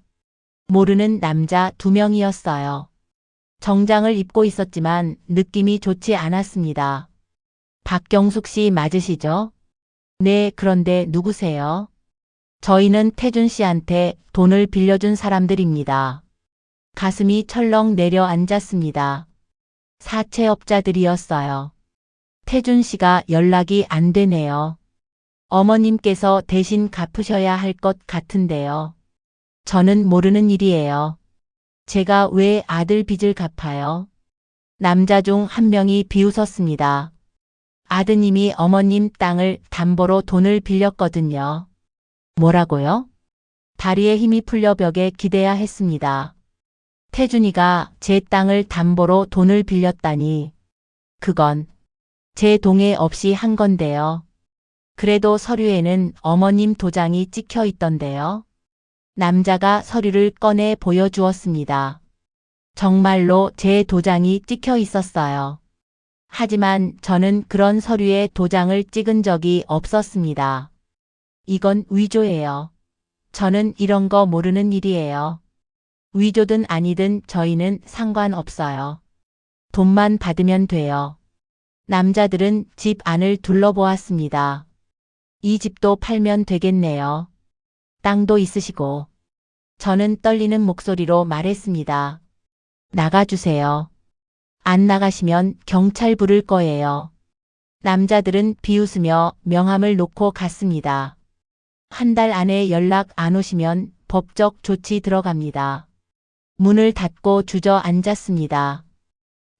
모르는 남자 2명이었어요. 정장을 입고 있었지만 느낌이 좋지 않았습니다. 박경숙 씨 맞으시죠? 네, 그런데 누구세요? 저희는 태준 씨한테 돈을 빌려준 사람들입니다. 가슴이 철렁 내려앉았습니다. 사채업자들이었어요. 태준 씨가 연락이 안 되네요. 어머님께서 대신 갚으셔야 할 것 같은데요. 저는 모르는 일이에요. 제가 왜 아들 빚을 갚아요? 남자 중 한 명이 비웃었습니다. 아드님이 어머님 땅을 담보로 돈을 빌렸거든요. 뭐라고요? 다리에 힘이 풀려 벽에 기대야 했습니다. 태준이가 제 땅을 담보로 돈을 빌렸다니. 그건 제 동의 없이 한 건데요. 그래도 서류에는 어머님 도장이 찍혀 있던데요. 남자가 서류를 꺼내 보여주었습니다. 정말로 제 도장이 찍혀 있었어요. 하지만 저는 그런 서류에 도장을 찍은 적이 없었습니다. 이건 위조예요. 저는 이런 거 모르는 일이에요. 위조든 아니든 저희는 상관없어요. 돈만 받으면 돼요. 남자들은 집 안을 둘러보았습니다. 이 집도 팔면 되겠네요. 땅도 있으시고. 저는 떨리는 목소리로 말했습니다. 나가주세요. 안 나가시면 경찰 부를 거예요. 남자들은 비웃으며 명함을 놓고 갔습니다. 한 달 안에 연락 안 오시면 법적 조치 들어갑니다. 문을 닫고 주저앉았습니다.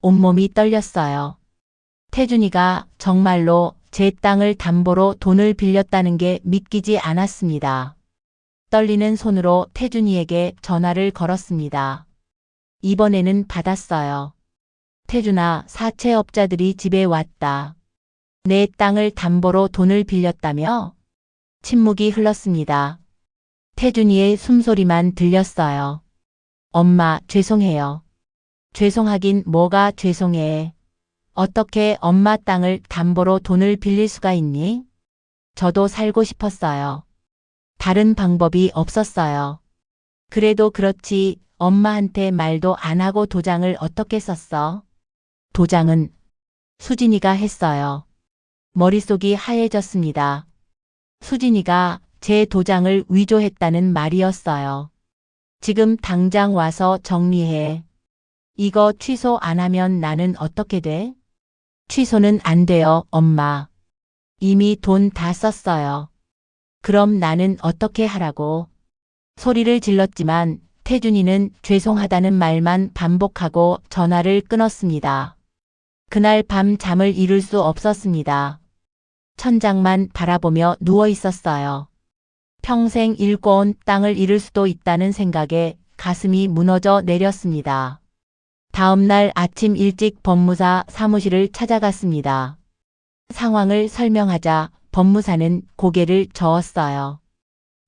온몸이 떨렸어요. 태준이가 정말로 제 땅을 담보로 돈을 빌렸다는 게 믿기지 않았습니다. 떨리는 손으로 태준이에게 전화를 걸었습니다. 이번에는 받았어요. 태준아, 사채업자들이 집에 왔다. 내 땅을 담보로 돈을 빌렸다며? 침묵이 흘렀습니다. 태준이의 숨소리만 들렸어요. 엄마, 죄송해요. 죄송하긴 뭐가 죄송해. 어떻게 엄마 땅을 담보로 돈을 빌릴 수가 있니? 저도 살고 싶었어요. 다른 방법이 없었어요. 그래도 그렇지 엄마한테 말도 안 하고 도장을 어떻게 썼어? 도장은 수진이가 했어요. 머릿속이 하얘졌습니다. 수진이가 제 도장을 위조했다는 말이었어요. 지금 당장 와서 정리해. 이거 취소 안 하면 나는 어떻게 돼? 취소는 안 돼요, 엄마. 이미 돈 다 썼어요. 그럼 나는 어떻게 하라고? 소리를 질렀지만 태준이는 죄송하다는 말만 반복하고 전화를 끊었습니다. 그날 밤 잠을 이룰 수 없었습니다. 천장만 바라보며 누워 있었어요. 평생 일궈온 땅을 잃을 수도 있다는 생각에 가슴이 무너져 내렸습니다. 다음 날 아침 일찍 법무사 사무실을 찾아갔습니다. 상황을 설명하자 법무사는 고개를 저었어요.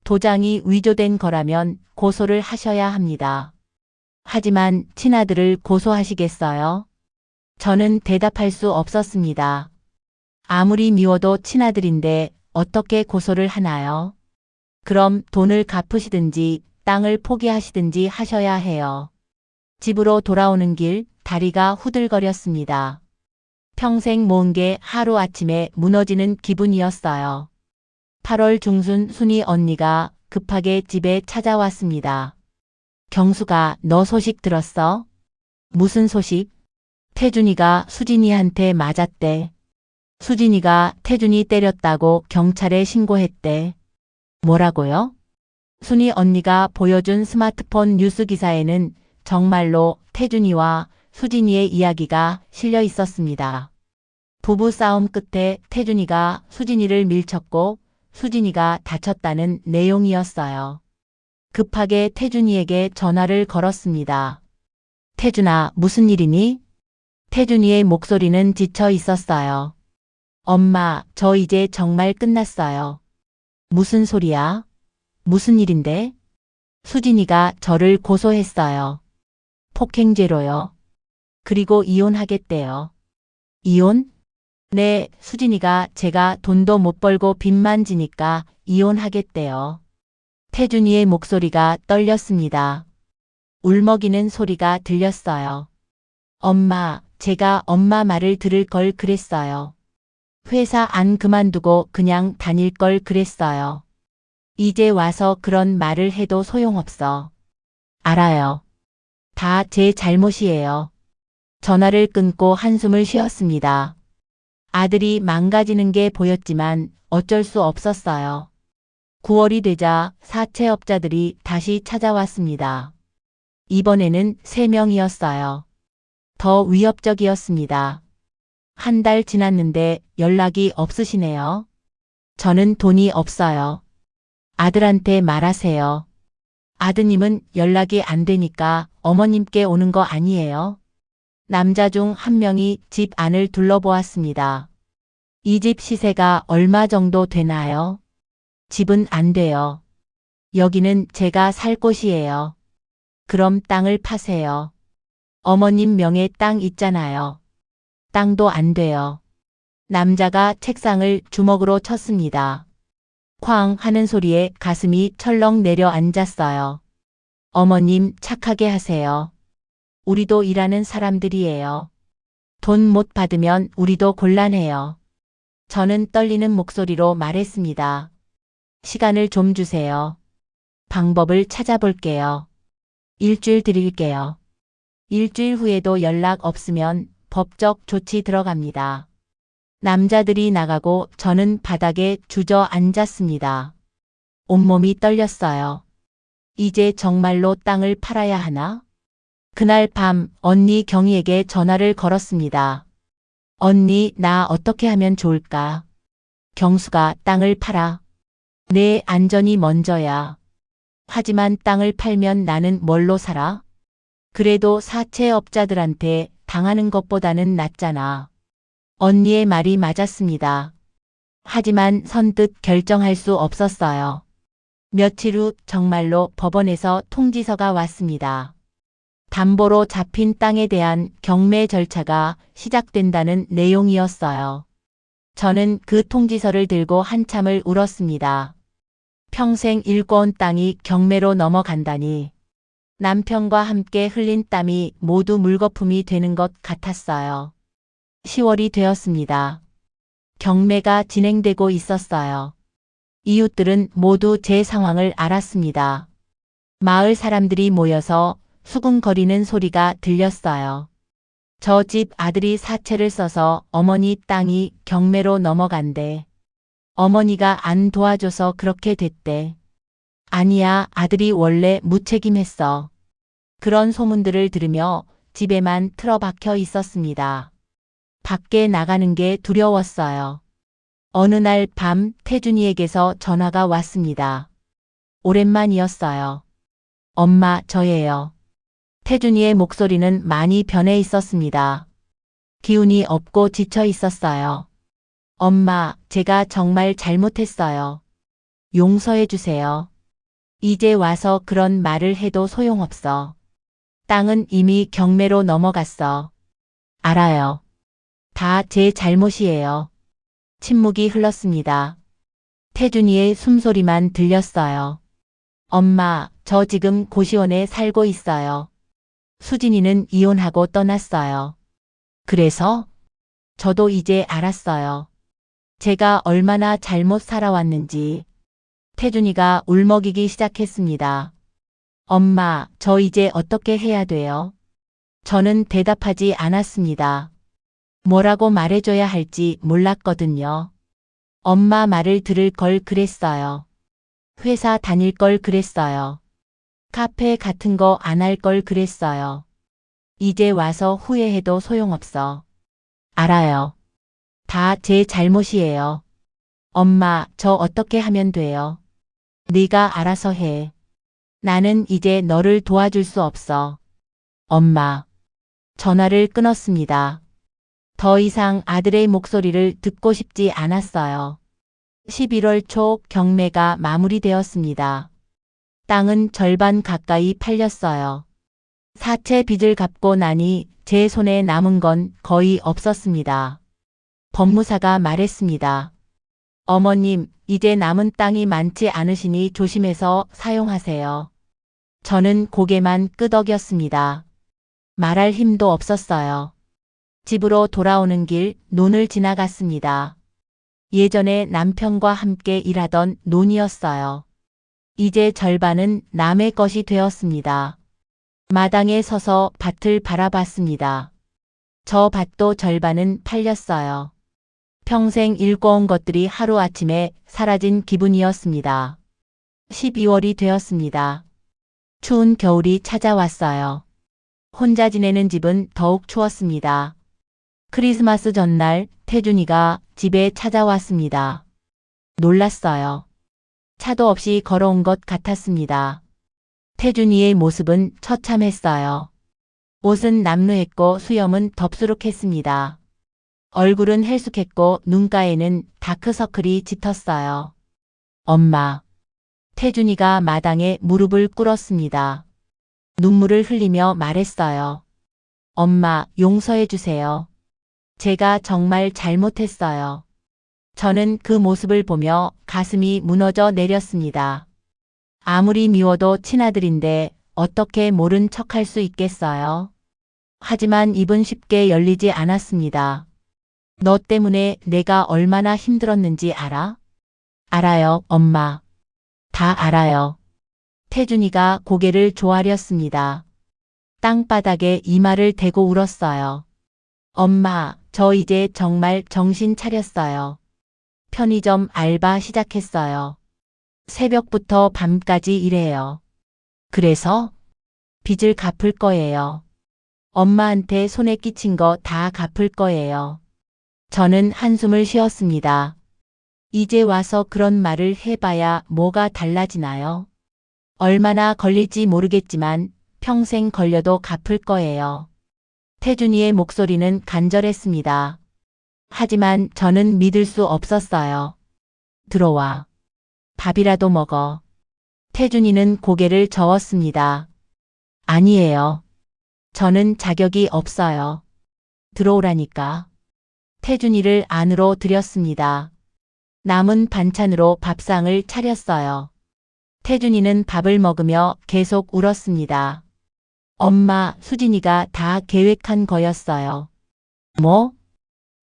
도장이 위조된 거라면 고소를 하셔야 합니다. 하지만 친아들을 고소하시겠어요? 저는 대답할 수 없었습니다. 아무리 미워도 친아들인데 어떻게 고소를 하나요? 그럼 돈을 갚으시든지 땅을 포기하시든지 하셔야 해요. 집으로 돌아오는 길 다리가 후들거렸습니다. 평생 모은 게 하루아침에 무너지는 기분이었어요. 8월 중순 순이 언니가 급하게 집에 찾아왔습니다. 경수가 너 소식 들었어? 무슨 소식? 태준이가 수진이한테 맞았대. 수진이가 태준이 때렸다고 경찰에 신고했대. 뭐라고요? 순이 언니가 보여준 스마트폰 뉴스 기사에는 정말로 태준이와 수진이의 이야기가 실려 있었습니다. 부부 싸움 끝에 태준이가 수진이를 밀쳤고 수진이가 다쳤다는 내용이었어요. 급하게 태준이에게 전화를 걸었습니다. 태준아, 무슨 일이니? 태준이의 목소리는 지쳐 있었어요. 엄마, 저 이제 정말 끝났어요. 무슨 소리야? 무슨 일인데? 수진이가 저를 고소했어요. 폭행죄로요. 그리고 이혼하겠대요. 이혼? 네, 수진이가 제가 돈도 못 벌고 빚만 지니까 이혼하겠대요. 태준이의 목소리가 떨렸습니다. 울먹이는 소리가 들렸어요. 엄마, 제가 엄마 말을 들을 걸 그랬어요. 회사 안 그만두고 그냥 다닐 걸 그랬어요. 이제 와서 그런 말을 해도 소용없어. 알아요. 다 제 잘못이에요. 전화를 끊고 한숨을 쉬었습니다. 아들이 망가지는 게 보였지만 어쩔 수 없었어요. 9월이 되자 사채업자들이 다시 찾아왔습니다. 이번에는 3명이었어요. 더 위협적이었습니다. 한 달 지났는데 연락이 없으시네요. 저는 돈이 없어요. 아들한테 말하세요. 아드님은 연락이 안 되니까 어머님께 오는 거 아니에요? 남자 중 한 명이 집 안을 둘러보았습니다. 이 집 시세가 얼마 정도 되나요? 집은 안 돼요. 여기는 제가 살 곳이에요. 그럼 땅을 파세요. 어머님 명의 땅 있잖아요. 땅도 안 돼요. 남자가 책상을 주먹으로 쳤습니다. 쾅 하는 소리에 가슴이 철렁 내려앉았어요. 어머님 착하게 하세요. 우리도 일하는 사람들이에요. 돈 못 받으면 우리도 곤란해요. 저는 떨리는 목소리로 말했습니다. 시간을 좀 주세요. 방법을 찾아볼게요. 일주일 드릴게요. 일주일 후에도 연락 없으면 법적 조치 들어갑니다. 남자들이 나가고 저는 바닥에 주저앉았습니다. 온몸이 떨렸어요. 이제 정말로 땅을 팔아야 하나? 그날 밤 언니 경희에게 전화를 걸었습니다. 언니, 나 어떻게 하면 좋을까? 경수가 땅을 팔아. 내 안전이 먼저야. 하지만 땅을 팔면 나는 뭘로 살아? 그래도 사채업자들한테 당하는 것보다는 낫잖아. 언니의 말이 맞았습니다. 하지만 선뜻 결정할 수 없었어요. 며칠 후 정말로 법원에서 통지서가 왔습니다. 담보로 잡힌 땅에 대한 경매 절차가 시작된다는 내용이었어요. 저는 그 통지서를 들고 한참을 울었습니다. 평생 일궈온 땅이 경매로 넘어간다니. 남편과 함께 흘린 땀이 모두 물거품이 되는 것 같았어요. 10월이 되었습니다. 경매가 진행되고 있었어요. 이웃들은 모두 제 상황을 알았습니다. 마을 사람들이 모여서 수군거리는 소리가 들렸어요. 저 집 아들이 사채를 써서 어머니 땅이 경매로 넘어간대. 어머니가 안 도와줘서 그렇게 됐대. 아니야, 아들이 원래 무책임했어. 그런 소문들을 들으며 집에만 틀어박혀 있었습니다. 밖에 나가는 게 두려웠어요. 어느 날 밤 태준이에게서 전화가 왔습니다. 오랜만이었어요. 엄마, 저예요. 태준이의 목소리는 많이 변해 있었습니다. 기운이 없고 지쳐 있었어요. 엄마, 제가 정말 잘못했어요. 용서해 주세요. 이제 와서 그런 말을 해도 소용없어. 땅은 이미 경매로 넘어갔어. 알아요. 다 제 잘못이에요. 침묵이 흘렀습니다. 태준이의 숨소리만 들렸어요. 엄마, 저 지금 고시원에 살고 있어요. 수진이는 이혼하고 떠났어요. 그래서? 저도 이제 알았어요. 제가 얼마나 잘못 살아왔는지. 태준이가 울먹이기 시작했습니다. 엄마, 저 이제 어떻게 해야 돼요? 저는 대답하지 않았습니다. 뭐라고 말해줘야 할지 몰랐거든요. 엄마 말을 들을 걸 그랬어요. 회사 다닐 걸 그랬어요. 카페 같은 거 안 할 걸 그랬어요. 이제 와서 후회해도 소용없어. 알아요. 다 제 잘못이에요. 엄마, 저 어떻게 하면 돼요? 네가 알아서 해. 나는 이제 너를 도와줄 수 없어. 엄마. 전화를 끊었습니다. 더 이상 아들의 목소리를 듣고 싶지 않았어요. 11월 초 경매가 마무리되었습니다. 땅은 절반 가까이 팔렸어요. 사채 빚을 갚고 나니 제 손에 남은 건 거의 없었습니다. 법무사가 말했습니다. 어머님, 이제 남은 땅이 많지 않으시니 조심해서 사용하세요. 저는 고개만 끄덕였습니다. 말할 힘도 없었어요. 집으로 돌아오는 길 논을 지나갔습니다. 예전에 남편과 함께 일하던 논이었어요. 이제 절반은 남의 것이 되었습니다. 마당에 서서 밭을 바라봤습니다. 저 밭도 절반은 팔렸어요. 평생 일궈온 것들이 하루아침에 사라진 기분이었습니다. 12월이 되었습니다. 추운 겨울이 찾아왔어요. 혼자 지내는 집은 더욱 추웠습니다. 크리스마스 전날 태준이가 집에 찾아왔습니다. 놀랐어요. 차도 없이 걸어온 것 같았습니다. 태준이의 모습은 처참했어요. 옷은 남루했고 수염은 덥수룩했습니다. 얼굴은 헬쑥했고 눈가에는 다크서클이 짙었어요. 엄마. 태준이가 마당에 무릎을 꿇었습니다. 눈물을 흘리며 말했어요. 엄마, 용서해 주세요. 제가 정말 잘못했어요. 저는 그 모습을 보며 가슴이 무너져 내렸습니다. 아무리 미워도 친아들인데 어떻게 모른 척할 수 있겠어요? 하지만 입은 쉽게 열리지 않았습니다. 너 때문에 내가 얼마나 힘들었는지 알아? 알아요, 엄마. 다 알아요. 태준이가 고개를 조아렸습니다. 땅바닥에 이마를 대고 울었어요. 엄마, 저 이제 정말 정신 차렸어요. 편의점 알바 시작했어요. 새벽부터 밤까지 일해요. 그래서 빚을 갚을 거예요. 엄마한테 손에 끼친 거 다 갚을 거예요. 저는 한숨을 쉬었습니다. 이제 와서 그런 말을 해봐야 뭐가 달라지나요? 얼마나 걸릴지 모르겠지만 평생 걸려도 갚을 거예요. 태준이의 목소리는 간절했습니다. 하지만 저는 믿을 수 없었어요. 들어와. 밥이라도 먹어. 태준이는 고개를 저었습니다. 아니에요. 저는 자격이 없어요. 들어오라니까. 태준이를 안으로 들였습니다. 남은 반찬으로 밥상을 차렸어요. 태준이는 밥을 먹으며 계속 울었습니다. 엄마, 수진이가 다 계획한 거였어요. 뭐?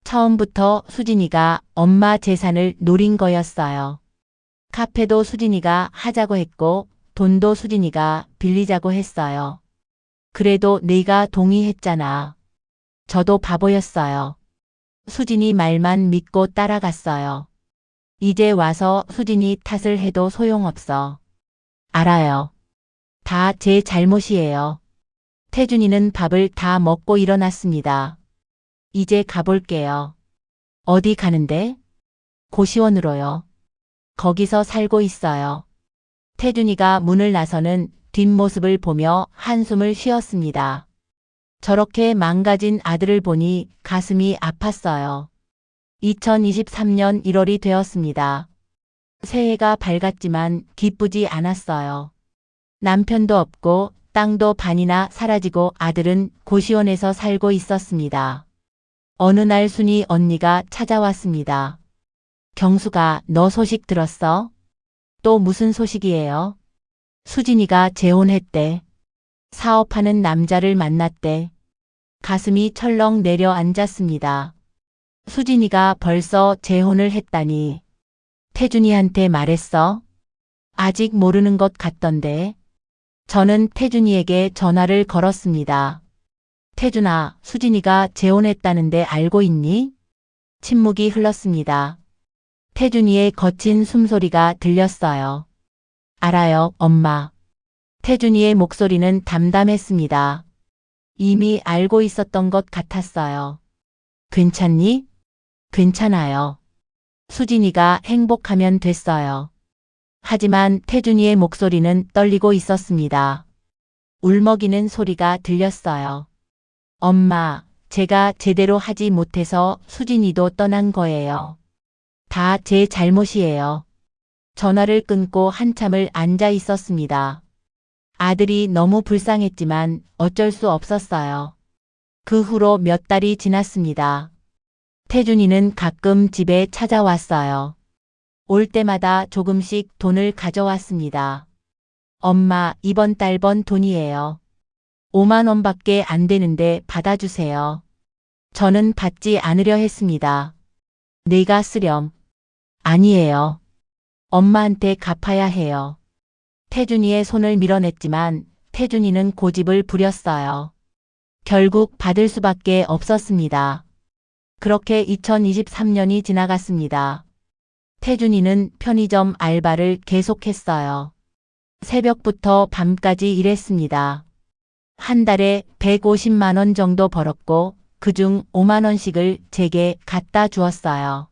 처음부터 수진이가 엄마 재산을 노린 거였어요. 카페도 수진이가 하자고 했고 돈도 수진이가 빌리자고 했어요. 그래도 네가 동의했잖아. 저도 바보였어요. 수진이 말만 믿고 따라갔어요. 이제 와서 수진이 탓을 해도 소용없어. 알아요. 다 제 잘못이에요. 태준이는 밥을 다 먹고 일어났습니다. 이제 가볼게요. 어디 가는데? 고시원으로요. 거기서 살고 있어요. 태준이가 문을 나서는 뒷모습을 보며 한숨을 쉬었습니다. 저렇게 망가진 아들을 보니 가슴이 아팠어요. 2023년 1월이 되었습니다. 새해가 밝았지만 기쁘지 않았어요. 남편도 없고 땅도 반이나 사라지고 아들은 고시원에서 살고 있었습니다. 어느 날 순이 언니가 찾아왔습니다. 경수가 너 소식 들었어? 또 무슨 소식이에요? 수진이가 재혼했대. 사업하는 남자를 만났대. 가슴이 철렁 내려앉았습니다. 수진이가 벌써 재혼을 했다니. 태준이한테 말했어? 아직 모르는 것 같던데. 저는 태준이에게 전화를 걸었습니다. 태준아, 수진이가 재혼했다는데 알고 있니? 침묵이 흘렀습니다. 태준이의 거친 숨소리가 들렸어요. 알아요, 엄마. 태준이의 목소리는 담담했습니다. 이미 알고 있었던 것 같았어요. 괜찮니? 괜찮아요. 수진이가 행복하면 됐어요. 하지만 태준이의 목소리는 떨리고 있었습니다. 울먹이는 소리가 들렸어요. 엄마, 제가 제대로 하지 못해서 수진이도 떠난 거예요. 다 제 잘못이에요. 전화를 끊고 한참을 앉아 있었습니다. 아들이 너무 불쌍했지만 어쩔 수 없었어요. 그 후로 몇 달이 지났습니다. 태준이는 가끔 집에 찾아왔어요. 올 때마다 조금씩 돈을 가져왔습니다. 엄마, 이번 달 번 돈이에요. 5만 원밖에 안 되는데 받아주세요. 저는 받지 않으려 했습니다. 내가 쓰렴. 아니에요. 엄마한테 갚아야 해요. 태준이의 손을 밀어냈지만 태준이는 고집을 부렸어요. 결국 받을 수밖에 없었습니다. 그렇게 2023년이 지나갔습니다. 태준이는 편의점 알바를 계속했어요. 새벽부터 밤까지 일했습니다. 한 달에 150만 원 정도 벌었고 그중 5만 원씩을 제게 갖다 주었어요.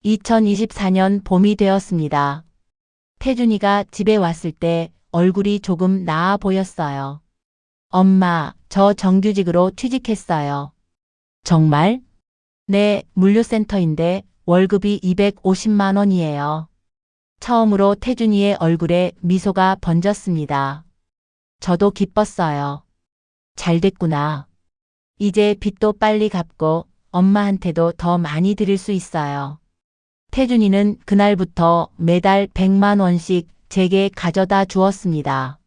2024년 봄이 되었습니다. 태준이가 집에 왔을 때 얼굴이 조금 나아 보였어요. 엄마, 저 정규직으로 취직했어요. 정말? 네, 물류센터인데 월급이 250만 원이에요. 처음으로 태준이의 얼굴에 미소가 번졌습니다. 저도 기뻤어요. 잘 됐구나. 이제 빚도 빨리 갚고 엄마한테도 더 많이 드릴 수 있어요. 태준이는 그날부터 매달 100만 원씩 제게 가져다 주었습니다.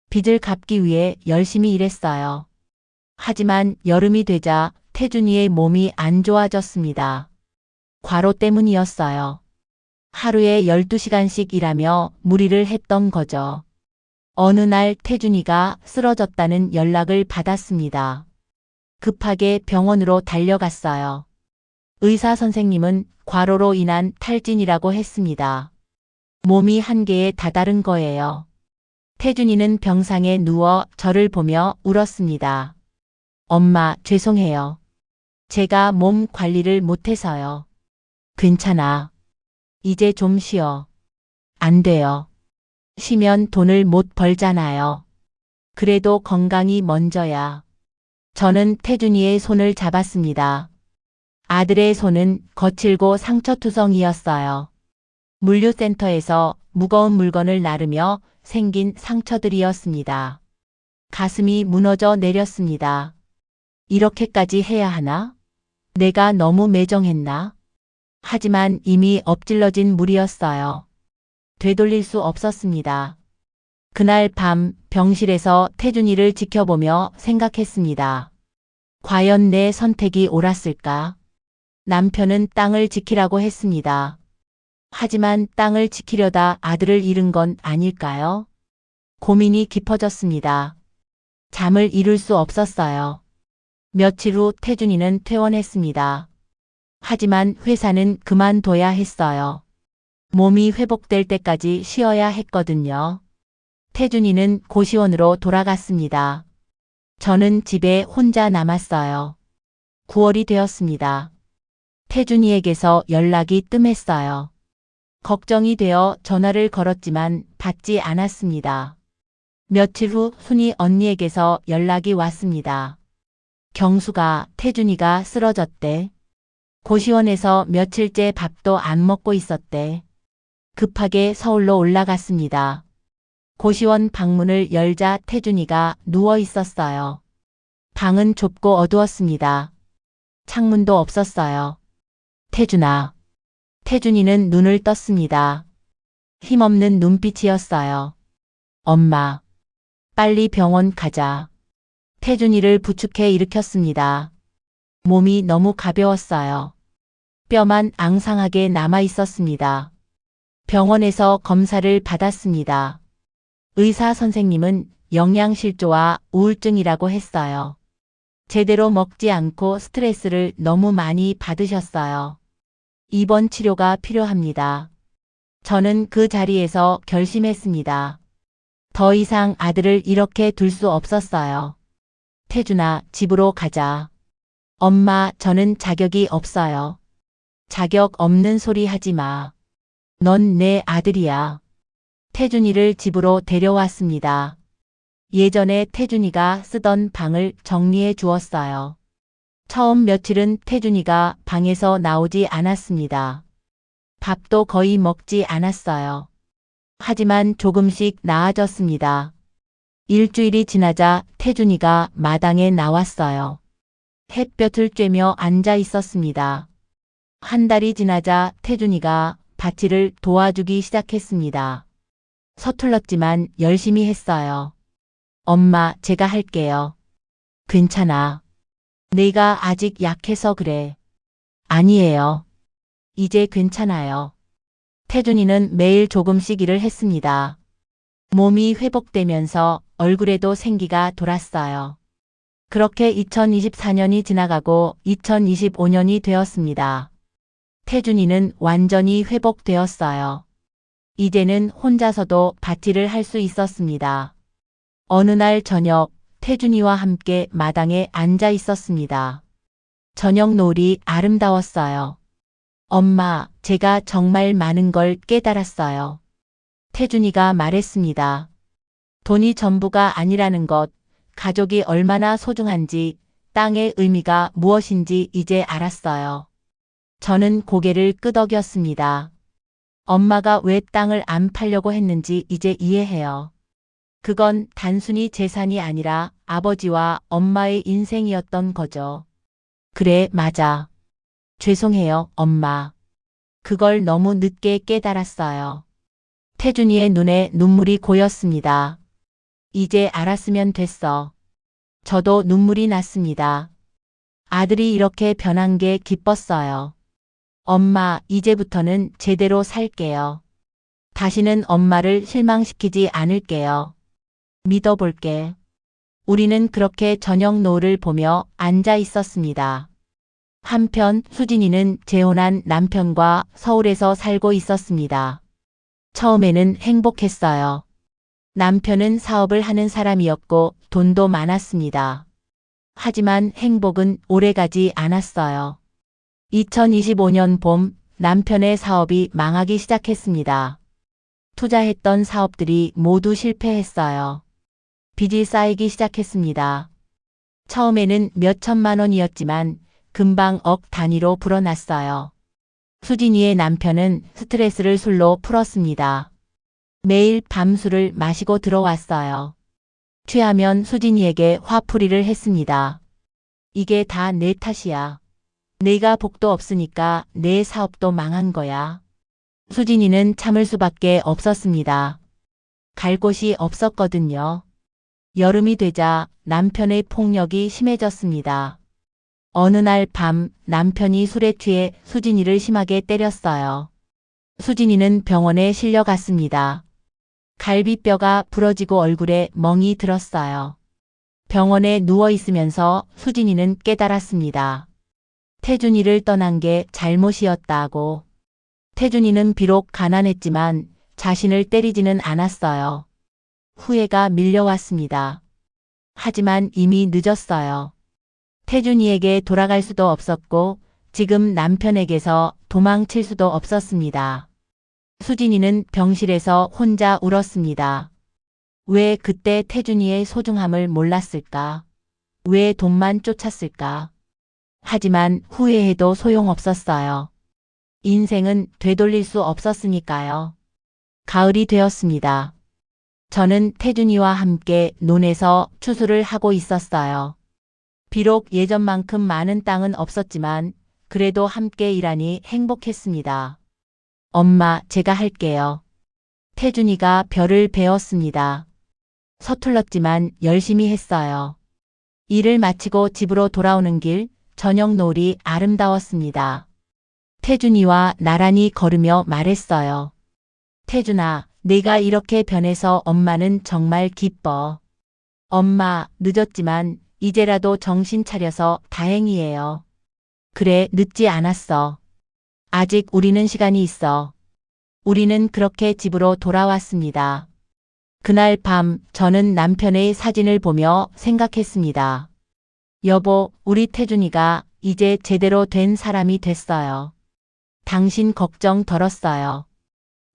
빚을 갚기 위해 열심히 일했어요. 하지만 여름이 되자 태준이의 몸이 안 좋아졌습니다. 과로 때문이었어요. 하루에 12시간씩 일하며 무리를 했던 거죠. 어느 날 태준이가 쓰러졌다는 연락을 받았습니다. 급하게 병원으로 달려갔어요. 의사 선생님은 과로로 인한 탈진이라고 했습니다. 몸이 한계에 다다른 거예요. 태준이는 병상에 누워 저를 보며 울었습니다. 엄마, 죄송해요. 제가 몸 관리를 못해서요. 괜찮아. 이제 좀 쉬어. 안 돼요. 쉬면 돈을 못 벌잖아요. 그래도 건강이 먼저야. 저는 태준이의 손을 잡았습니다. 아들의 손은 거칠고 상처투성이었어요. 물류센터에서 무거운 물건을 나르며 생긴 상처들이었습니다. 가슴이 무너져 내렸습니다. 이렇게까지 해야 하나? 내가 너무 매정했나? 하지만 이미 엎질러진 물이었어요. 되돌릴 수 없었습니다. 그날 밤 병실에서 태준이를 지켜보며 생각했습니다. 과연 내 선택이 옳았을까? 남편은 땅을 지키라고 했습니다. 하지만 땅을 지키려다 아들을 잃은 건 아닐까요? 고민이 깊어졌습니다. 잠을 이룰 수 없었어요. 며칠 후 태준이는 퇴원했습니다. 하지만 회사는 그만둬야 했어요. 몸이 회복될 때까지 쉬어야 했거든요. 태준이는 고시원으로 돌아갔습니다. 저는 집에 혼자 남았어요. 9월이 되었습니다. 태준이에게서 연락이 뜸했어요. 걱정이 되어 전화를 걸었지만 받지 않았습니다. 며칠 후 순이 언니에게서 연락이 왔습니다. 경수가 태준이가 쓰러졌대. 고시원에서 며칠째 밥도 안 먹고 있었대. 급하게 서울로 올라갔습니다. 고시원 방문을 열자 태준이가 누워 있었어요. 방은 좁고 어두웠습니다. 창문도 없었어요. 태준아. 태준이는 눈을 떴습니다. 힘없는 눈빛이었어요. 엄마. 빨리 병원 가자. 태준이를 부축해 일으켰습니다. 몸이 너무 가벼웠어요. 뼈만 앙상하게 남아 있었습니다. 병원에서 검사를 받았습니다. 의사 선생님은 영양실조와 우울증이라고 했어요. 제대로 먹지 않고 스트레스를 너무 많이 받으셨어요. 입원 치료가 필요합니다. 저는 그 자리에서 결심했습니다. 더 이상 아들을 이렇게 둘 수 없었어요. 태준아, 집으로 가자. 엄마, 저는 자격이 없어요. 자격 없는 소리 하지 마. 넌 내 아들이야. 태준이를 집으로 데려왔습니다. 예전에 태준이가 쓰던 방을 정리해 주었어요. 처음 며칠은 태준이가 방에서 나오지 않았습니다. 밥도 거의 먹지 않았어요. 하지만 조금씩 나아졌습니다. 일주일이 지나자 태준이가 마당에 나왔어요. 햇볕을 쬐며 앉아 있었습니다. 한 달이 지나자 태준이가 밭일을 도와주기 시작했습니다. 서툴렀지만 열심히 했어요. 엄마, 제가 할게요. 괜찮아. 내가 아직 약해서 그래. 아니에요. 이제 괜찮아요. 태준이는 매일 조금씩 일을 했습니다. 몸이 회복되면서 얼굴에도 생기가 돌았어요. 그렇게 2024년이 지나가고 2025년이 되었습니다. 태준이는 완전히 회복되었어요. 이제는 혼자서도 밭일을 할 수 있었습니다. 어느 날 저녁, 태준이와 함께 마당에 앉아 있었습니다. 저녁 노을이 아름다웠어요. 엄마, 제가 정말 많은 걸 깨달았어요. 태준이가 말했습니다. 돈이 전부가 아니라는 것, 가족이 얼마나 소중한지, 땅의 의미가 무엇인지 이제 알았어요. 저는 고개를 끄덕였습니다. 엄마가 왜 땅을 안 팔려고 했는지 이제 이해해요. 그건 단순히 재산이 아니라 아버지와 엄마의 인생이었던 거죠. 그래, 맞아. 죄송해요, 엄마. 그걸 너무 늦게 깨달았어요. 태준이의 눈에 눈물이 고였습니다. 이제 알았으면 됐어. 저도 눈물이 났습니다. 아들이 이렇게 변한 게 기뻤어요. 엄마, 이제부터는 제대로 살게요. 다시는 엄마를 실망시키지 않을게요. 믿어볼게. 우리는 그렇게 저녁 노을을 보며 앉아 있었습니다. 한편 수진이는 재혼한 남편과 서울에서 살고 있었습니다. 처음에는 행복했어요. 남편은 사업을 하는 사람이었고 돈도 많았습니다. 하지만 행복은 오래가지 않았어요. 2025년 봄 남편의 사업이 망하기 시작했습니다. 투자했던 사업들이 모두 실패했어요. 빚이 쌓이기 시작했습니다. 처음에는 몇 천만 원이었지만 금방 억 단위로 불어났어요. 수진이의 남편은 스트레스를 술로 풀었습니다. 매일 밤술을 마시고 들어왔어요. 취하면 수진이에게 화풀이를 했습니다. 이게 다 내 탓이야. 내가 복도 없으니까 내 사업도 망한 거야. 수진이는 참을 수밖에 없었습니다. 갈 곳이 없었거든요. 여름이 되자 남편의 폭력이 심해졌습니다. 어느 날 밤 남편이 술에 취해 수진이를 심하게 때렸어요. 수진이는 병원에 실려갔습니다. 갈비뼈가 부러지고 얼굴에 멍이 들었어요. 병원에 누워 있으면서 수진이는 깨달았습니다. 태준이를 떠난 게 잘못이었다고. 태준이는 비록 가난했지만 자신을 때리지는 않았어요. 후회가 밀려왔습니다. 하지만 이미 늦었어요. 태준이에게 돌아갈 수도 없었고 지금 남편에게서 도망칠 수도 없었습니다. 수진이는 병실에서 혼자 울었습니다. 왜 그때 태준이의 소중함을 몰랐을까? 왜 돈만 쫓았을까? 하지만 후회해도 소용없었어요. 인생은 되돌릴 수 없었으니까요. 가을이 되었습니다. 저는 태준이와 함께 논에서 추수를 하고 있었어요. 비록 예전만큼 많은 땅은 없었지만 그래도 함께 일하니 행복했습니다. 엄마, 제가 할게요. 태준이가 벼를 베었습니다. 서툴렀지만 열심히 했어요. 일을 마치고 집으로 돌아오는 길, 저녁 노을이 아름다웠습니다. 태준이와 나란히 걸으며 말했어요. 태준아, 내가 이렇게 변해서 엄마는 정말 기뻐. 엄마, 늦었지만 이제라도 정신 차려서 다행이에요. 그래, 늦지 않았어. 아직 우리는 시간이 있어. 우리는 그렇게 집으로 돌아왔습니다. 그날 밤 저는 남편의 사진을 보며 생각했습니다. 여보, 우리 태준이가 이제 제대로 된 사람이 됐어요. 당신 걱정 덜었어요.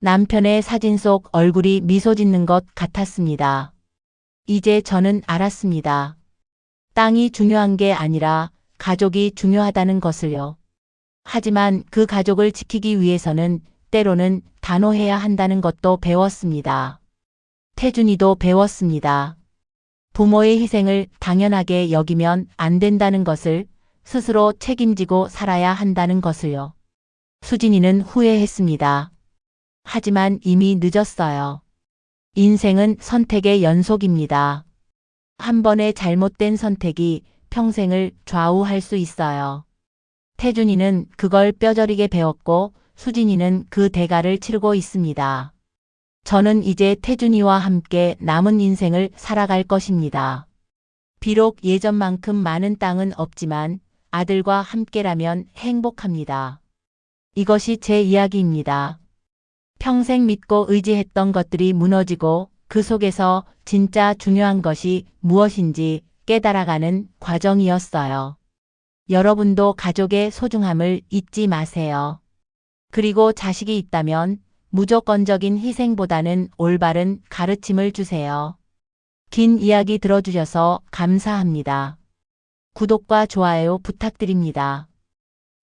남편의 사진 속 얼굴이 미소 짓는 것 같았습니다. 이제 저는 알았습니다. 땅이 중요한 게 아니라 가족이 중요하다는 것을요. 하지만 그 가족을 지키기 위해서는 때로는 단호해야 한다는 것도 배웠습니다. 태준이도 배웠습니다. 부모의 희생을 당연하게 여기면 안 된다는 것을, 스스로 책임지고 살아야 한다는 것을요. 수진이는 후회했습니다. 하지만 이미 늦었어요. 인생은 선택의 연속입니다. 한 번의 잘못된 선택이 평생을 좌우할 수 있어요. 태준이는 그걸 뼈저리게 배웠고 수진이는 그 대가를 치르고 있습니다. 저는 이제 태준이와 함께 남은 인생을 살아갈 것입니다. 비록 예전만큼 많은 땅은 없지만 아들과 함께라면 행복합니다. 이것이 제 이야기입니다. 평생 믿고 의지했던 것들이 무너지고 그 속에서 진짜 중요한 것이 무엇인지 깨달아가는 과정이었어요. 여러분도 가족의 소중함을 잊지 마세요. 그리고 자식이 있다면 무조건적인 희생보다는 올바른 가르침을 주세요. 긴 이야기 들어주셔서 감사합니다. 구독과 좋아요 부탁드립니다.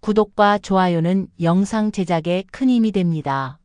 구독과 좋아요는 영상 제작에 큰 힘이 됩니다.